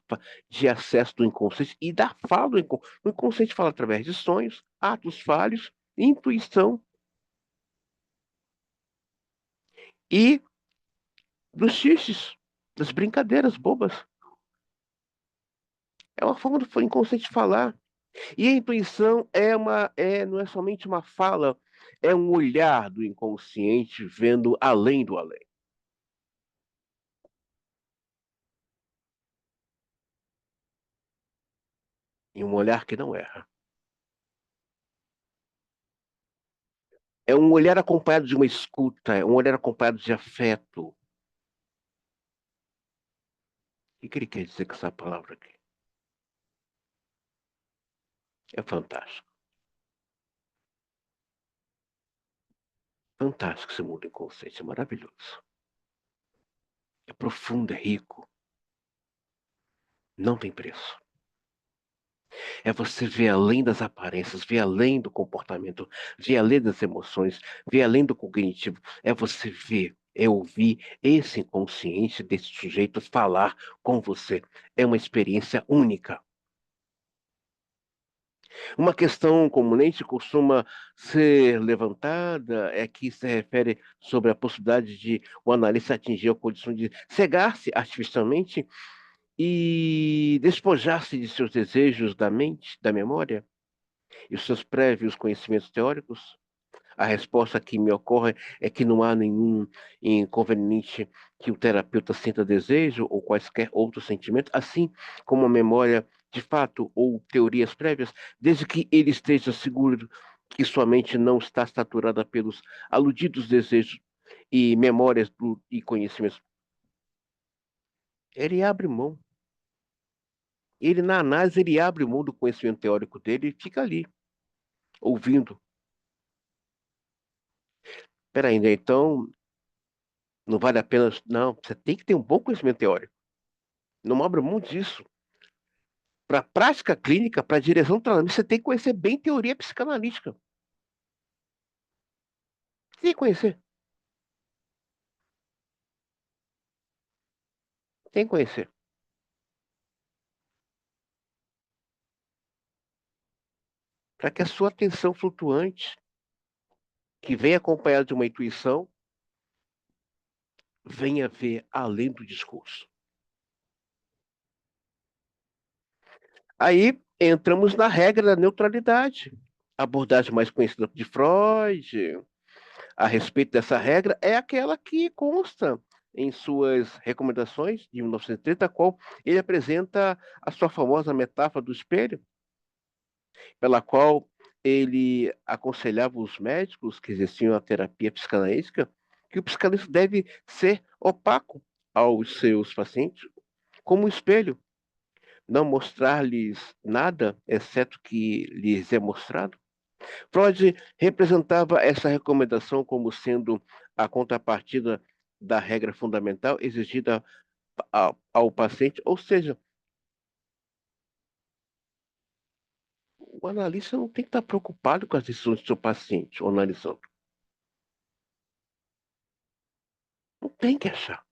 de acesso do inconsciente e da fala do inconsciente. O inconsciente fala através de sonhos, atos falhos, intuição e dos xixes, das brincadeiras bobas. É uma forma do inconsciente falar. E a intuição não é somente uma fala, é um olhar do inconsciente vendo além do além. E um olhar que não erra. É um olhar acompanhado de uma escuta, é um olhar acompanhado de afeto. O que ele quer dizer com essa palavra aqui? É fantástico. Fantástico esse mundo inconsciente, é maravilhoso. É profundo, é rico, não tem preço. É você ver além das aparências, ver além do comportamento, ver além das emoções, ver além do cognitivo. É você ver, é ouvir esse inconsciente desse sujeito falar com você. É uma experiência única. Uma questão comumente costuma ser levantada é que se refere sobre a possibilidade de o analista atingir a condição de cegar-se artificialmente e despojar-se de seus desejos da mente, da memória e os seus prévios conhecimentos teóricos. A resposta que me ocorre é que não há nenhum inconveniente que o terapeuta sinta desejo ou quaisquer outros sentimentos, assim como a memória de fato ou teorias prévias, desde que ele esteja seguro que sua mente não está saturada pelos aludidos desejos e memórias e conhecimentos. Ele abre mão. Ele, na análise, ele abre mão do conhecimento teórico dele e fica ali, ouvindo. Peraí, né? Então, não vale a pena. Não, você tem que ter um bom conhecimento teórico. Não abra mão disso. Para a prática clínica, para a direção do tratamento, você tem que conhecer bem teoria psicanalítica. Tem que conhecer. Tem que conhecer. Para que a sua atenção flutuante, que vem acompanhada de uma intuição, venha ver além do discurso. Aí entramos na regra da neutralidade. A abordagem mais conhecida de Freud a respeito dessa regra é aquela que consta em suas recomendações de 1930, a qual ele apresenta a sua famosa metáfora do espelho, pela qual ele aconselhava os médicos que exerciam a terapia psicanalítica que o psicanalista deve ser opaco aos seus pacientes, como um espelho, não mostrar-lhes nada, exceto o que lhes é mostrado. Freud representava essa recomendação como sendo a contrapartida da regra fundamental exigida ao paciente. Ou seja, o analista não tem que estar preocupado com as decisões do seu paciente, o analisando. Não tem que achar.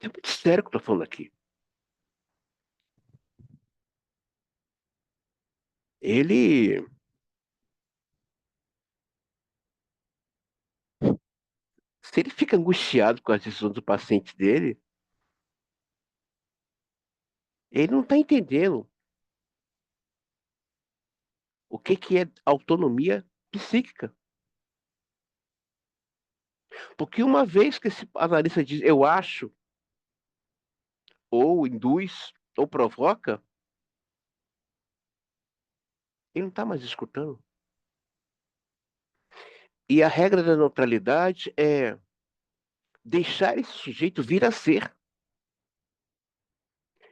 É muito sério o que eu estou falando aqui. Ele, se ele fica angustiado com as decisões do paciente dele, ele não está entendendo o que é autonomia psíquica. Porque uma vez que esse analista diz eu acho, ou induz, ou provoca, ele não está mais escutando. E a regra da neutralidade é deixar esse sujeito vir a ser,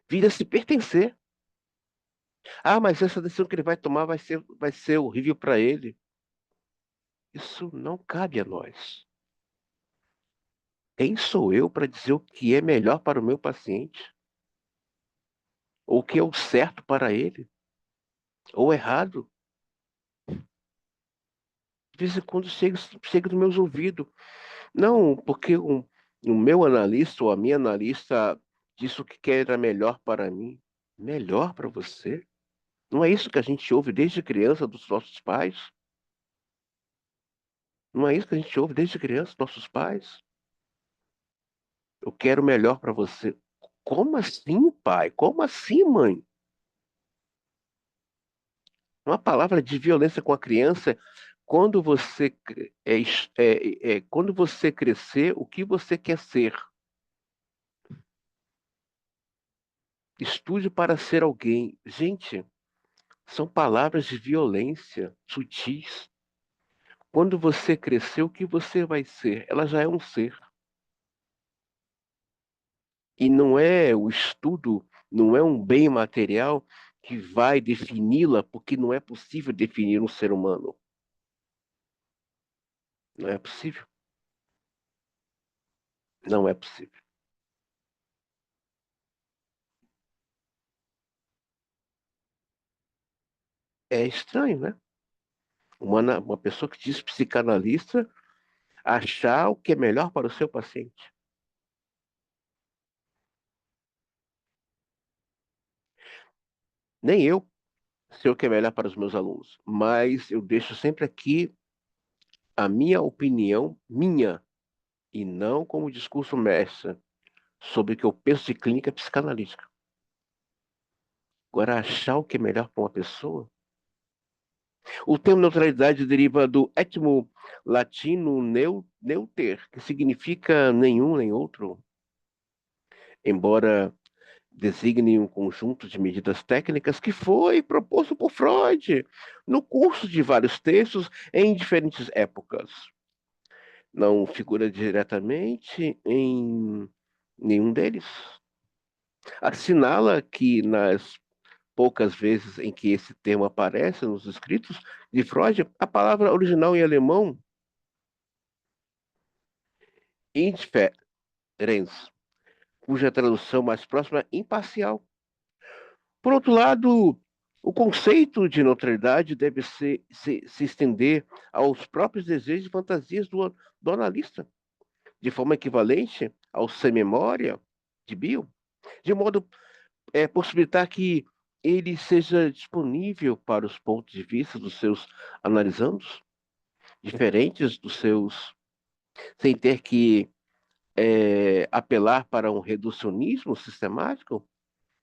vir a se pertencer. Ah, mas essa decisão que ele vai tomar vai ser horrível para ele. Isso não cabe a nós. Quem sou eu para dizer o que é melhor para o meu paciente? Ou o que é o certo para ele? Ou errado? De vez em quando chega nos meus ouvidos. Não, porque o meu analista ou a minha analista disse o que era melhor para mim. Melhor para você? Não é isso que a gente ouve desde criança dos nossos pais? Não é isso que a gente ouve desde criança dos nossos pais? Eu quero o melhor para você. Como assim, pai? Como assim, mãe? Uma palavra de violência com a criança, quando você quando você crescer, o que você quer ser? Estude para ser alguém. Gente, são palavras de violência sutis. Quando você crescer, o que você vai ser? Ela já é um ser. E não é o estudo, não é um bem material que vai defini-la, porque não é possível definir um ser humano. Não é possível. Não é possível. É estranho, né? Uma pessoa que diz psicanalista achar o que é melhor para o seu paciente. Nem eu sei o que é melhor para os meus alunos, mas eu deixo sempre aqui a minha opinião, minha, e não como discurso mestre sobre o que eu penso de clínica psicanalítica. Agora, achar o que é melhor para uma pessoa. O termo neutralidade deriva do etmo latino neuter, que significa nenhum nem outro, embora designe um conjunto de medidas técnicas que foi proposto por Freud no curso de vários textos em diferentes épocas. Não figura diretamente em nenhum deles. Assinala que nas poucas vezes em que esse termo aparece nos escritos de Freud, a palavra original em alemão, Indifferenz, cuja tradução mais próxima é imparcial. Por outro lado, o conceito de neutralidade deve se estender aos próprios desejos e fantasias do analista, de forma equivalente ao sem memória de Bill, de modo a possibilitar que ele seja disponível para os pontos de vista dos seus analisandos, diferentes dos seus, sem ter que apelar para um reducionismo sistemático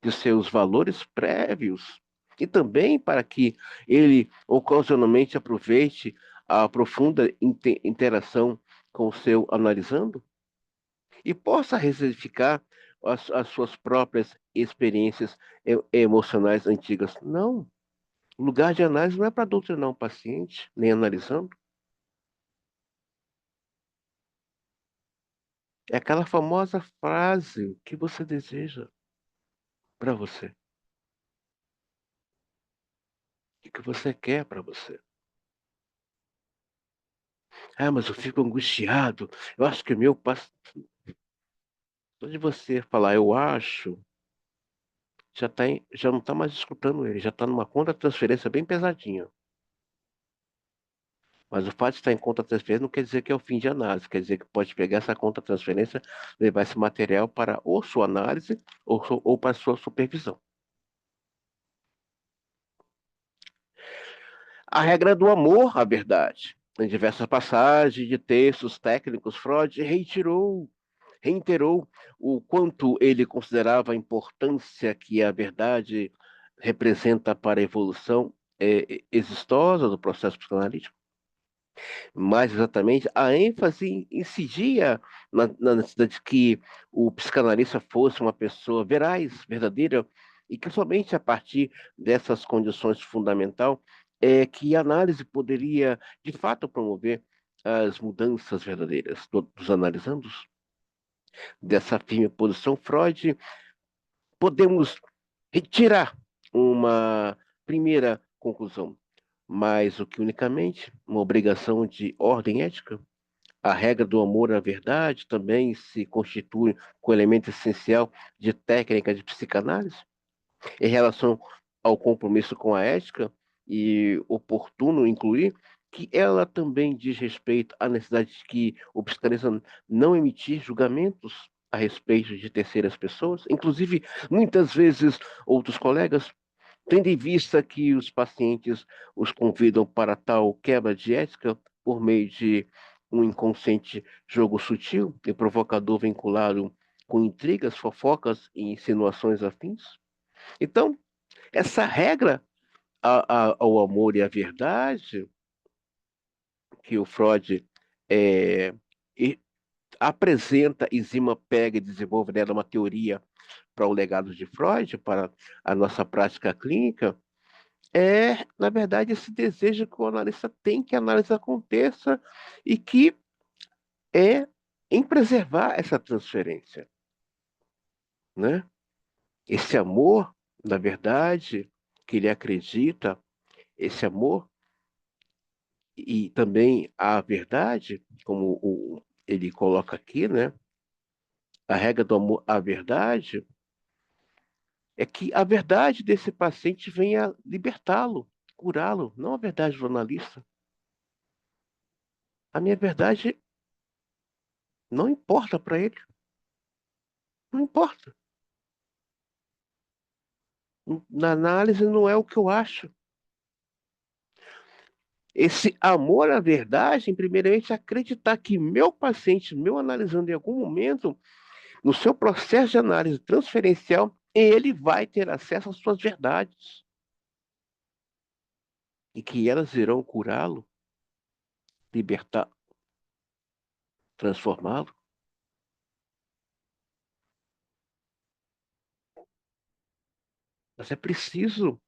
de seus valores prévios e também para que ele ocasionalmente aproveite a profunda interação com o seu analisando e possa ressignificar as suas próprias experiências emocionais antigas. Não. O lugar de análise não é para doutrinar um paciente, nem analisando. É aquela famosa frase que você deseja para você, o que você quer para você. Ah, mas eu fico angustiado. Eu acho que o meu passo. Só de você falar, eu acho, já não está mais escutando ele, já está numa conta-transferência bem pesadinha. Mas o fato de estar em conta-transferência não quer dizer que é o fim de análise, quer dizer que pode pegar essa conta-transferência, levar esse material para ou sua análise ou para sua supervisão. A regra do amor à verdade. Em diversas passagens de textos técnicos, Freud reiterou o quanto ele considerava a importância que a verdade representa para a evolução exitosa do processo psicanalítico. Mais exatamente, a ênfase incidia na necessidade de que o psicanalista fosse uma pessoa veraz, verdadeira, e que somente a partir dessas condições fundamental é que a análise poderia, de fato, promover as mudanças verdadeiras dos analisandos. Dessa firme posição, Freud, podemos retirar uma primeira conclusão, mais do que unicamente uma obrigação de ordem ética. A regra do amor à verdade também se constitui com elemento essencial de técnica de psicanálise em relação ao compromisso com a ética e oportuno incluir que ela também diz respeito à necessidade de que o psicanalista não emitir julgamentos a respeito de terceiras pessoas, inclusive muitas vezes outros colegas, tendo em vista que os pacientes os convidam para tal quebra de ética por meio de um inconsciente jogo sutil e provocador vinculado com intrigas, fofocas e insinuações afins. Então, essa regra ao amor e à verdade que o Freud é, e- apresenta, Zimmer pega e desenvolve nela uma teoria para o legado de Freud, para a nossa prática clínica, na verdade, esse desejo que o analista tem que a análise aconteça e que é em preservar essa transferência, né? Esse amor, na verdade, que ele acredita, esse amor e também a verdade, como ele coloca aqui, né? A regra do amor à verdade é que a verdade desse paciente venha libertá-lo, curá-lo, não a verdade do analista. A minha verdade não importa para ele, não importa. Na análise não é o que eu acho. Esse amor à verdade, primeiramente, é acreditar que meu paciente, meu analisando em algum momento, no seu processo de análise transferencial, ele vai ter acesso às suas verdades e que elas irão curá-lo, libertar, transformá-lo. Mas é preciso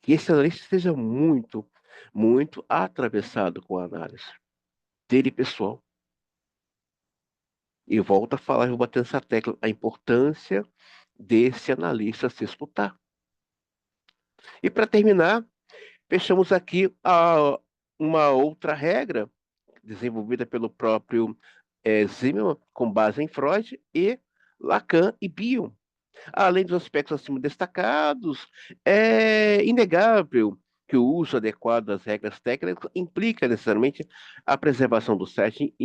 que esse analista esteja muito, muito atravessado com a análise dele pessoal. E volto a falar, vou bater nessa tecla, a importância desse analista se escutar. E para terminar, fechamos aqui uma outra regra desenvolvida pelo próprio Zimmermann, com base em Freud e Lacan e Bion. Além dos aspectos acima destacados, é inegável que o uso adequado das regras técnicas implica necessariamente a preservação do setting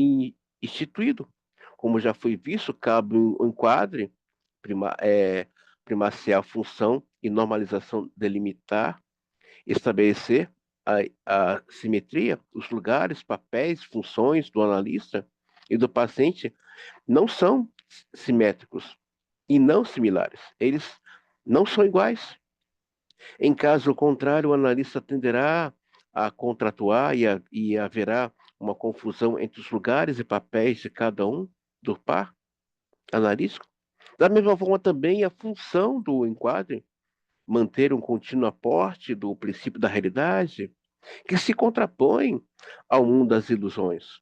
instituído. Como já foi visto, cabe um enquadre prima, é, primacial função e normalização delimitar, estabelecer a simetria, os lugares, papéis, funções do analista e do paciente não são simétricos e não similares. Eles não são iguais. Em caso contrário, o analista tenderá a contratuar e haverá uma confusão entre os lugares e papéis de cada um do par analítico. Da mesma forma, também a função do enquadre, manter um contínuo aporte do princípio da realidade, que se contrapõe ao mundo das ilusões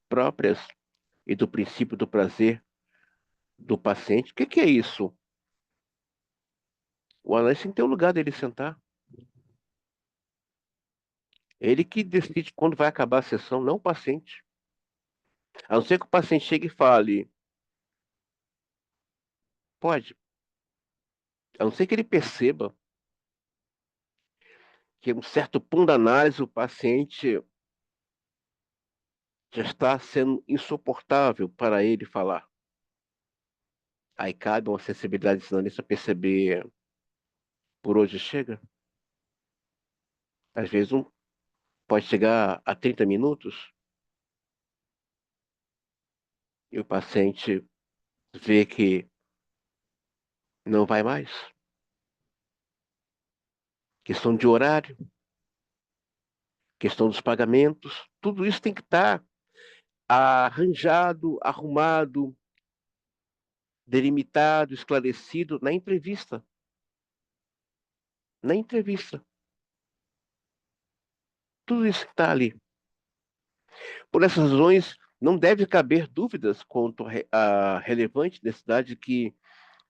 próprias e do princípio do prazer do paciente. O que é isso? O analista tem que ter o lugar dele sentar. Ele que decide quando vai acabar a sessão, não o paciente. A não ser que o paciente chegue e fale, pode. A não ser que ele perceba que em um certo ponto da análise o paciente já está sendo insuportável para ele falar. Aí cabe uma sensibilidade sinalista perceber por onde chega. Às vezes pode chegar a 30 minutos e o paciente vê que não vai mais. Questão de horário, questão dos pagamentos, tudo isso tem que estar arranjado, arrumado, delimitado, esclarecido na entrevista. Na entrevista. Tudo isso que está ali. Por essas razões, não deve caber dúvidas quanto à relevante necessidade que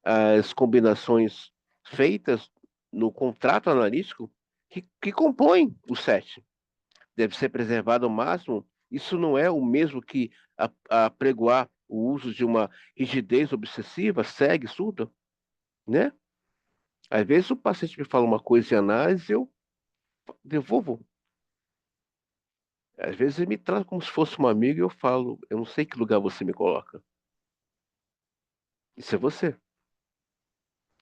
as combinações feitas no contrato analítico que compõem o SET deve ser preservado ao máximo. Isso não é o mesmo que apregoar o uso de uma rigidez obsessiva, cegue, surda, né? Às vezes o paciente me fala uma coisa em análise, eu devolvo. Às vezes ele me trata como se fosse um amigo e eu falo, eu não sei que lugar você me coloca. Isso é você.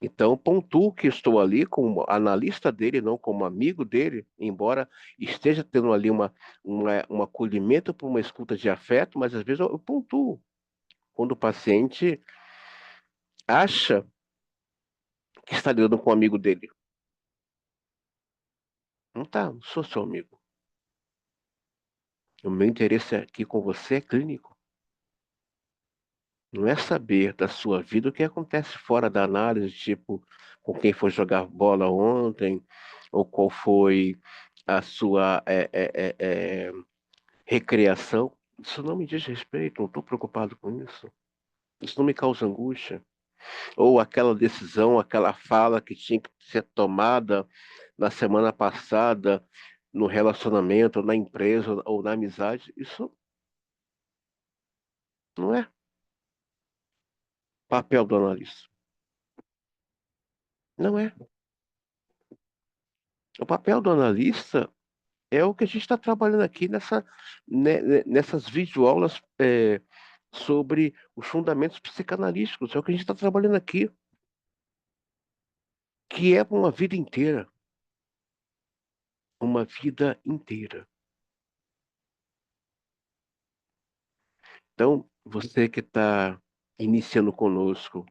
Então, pontuo que estou ali como analista dele, não como amigo dele, embora esteja tendo ali um acolhimento para uma escuta de afeto, mas às vezes eu pontuo. Quando o paciente acha que está lidando com um amigo dele. Não tá, não sou seu amigo. O meu interesse aqui com você é clínico. Não é saber da sua vida o que acontece fora da análise, tipo, com quem foi jogar bola ontem, ou qual foi a sua recreação. Isso não me diz respeito, não estou preocupado com isso. Isso não me causa angústia. Ou aquela decisão, aquela fala que tinha que ser tomada na semana passada, no relacionamento, na empresa ou na amizade, isso não é papel do analista. Não é. O papel do analista é o que a gente está trabalhando aqui nessas videoaulas sobre os fundamentos psicanalísticos. É o que a gente está trabalhando aqui, que é uma vida inteira. Uma vida inteira. Então, você que está iniciando conosco,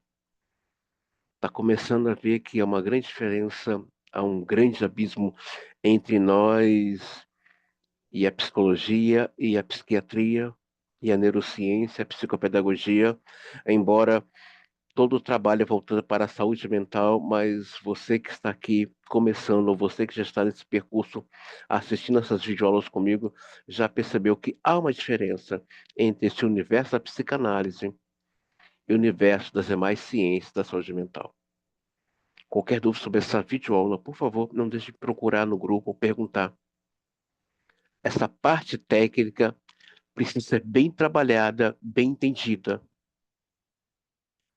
está começando a ver que há uma grande diferença, há um grande abismo entre nós e a psicologia e a psiquiatria e a neurociência, a psicopedagogia, embora todo o trabalho é voltado para a saúde mental, mas você que está aqui começando, ou você que já está nesse percurso assistindo essas videoaulas comigo, já percebeu que há uma diferença entre esse universo da psicanálise e o universo das demais ciências da saúde mental. Qualquer dúvida sobre essa videoaula, por favor, não deixe de procurar no grupo ou perguntar. Essa parte técnica precisa ser bem trabalhada, bem entendida.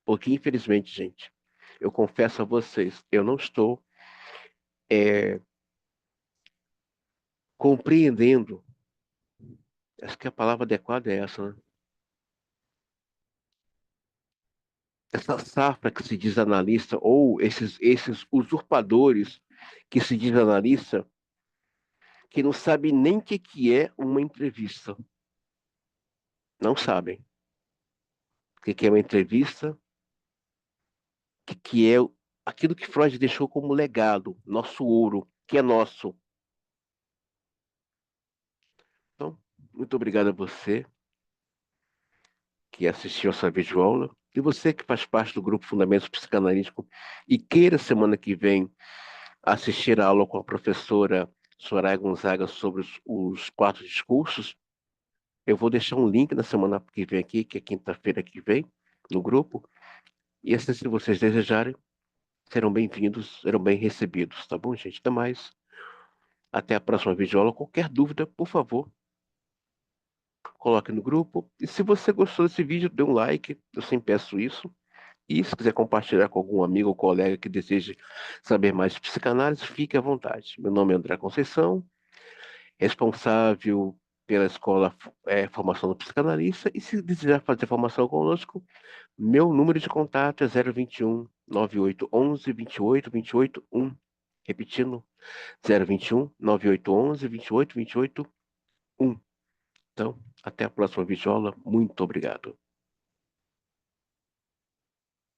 Porque, infelizmente, gente, eu confesso a vocês, eu não estou é, compreendendo, acho que a palavra adequada é essa, né? Essa safra que se diz analista, ou esses usurpadores que se diz analista, que não sabem nem o que é uma entrevista. Não sabem o que é uma entrevista, que é aquilo que Freud deixou como legado, nosso ouro, que é nosso. Então, muito obrigado a você que assistiu essa videoaula e você que faz parte do grupo Fundamentos Psicanalítico e queira semana que vem assistir a aula com a professora Soraya Gonzaga sobre os quatro discursos. Eu vou deixar um link na semana que vem aqui, que é quinta-feira que vem, no grupo. E assim, se vocês desejarem, serão bem-vindos, serão bem recebidos, tá bom, gente? Até mais. Até a próxima videoaula. Qualquer dúvida, por favor, coloque no grupo. E se você gostou desse vídeo, dê um like. Eu sempre peço isso. E se quiser compartilhar com algum amigo ou colega que deseje saber mais de psicanálise, fique à vontade. Meu nome é André Conceição, responsável pela escola Formação do Psicanalista. E se desejar fazer formação conosco, meu número de contato é 021 9811 28281. Repetindo, 021 9811 28281. Então, até a próxima videoaula. Muito obrigado.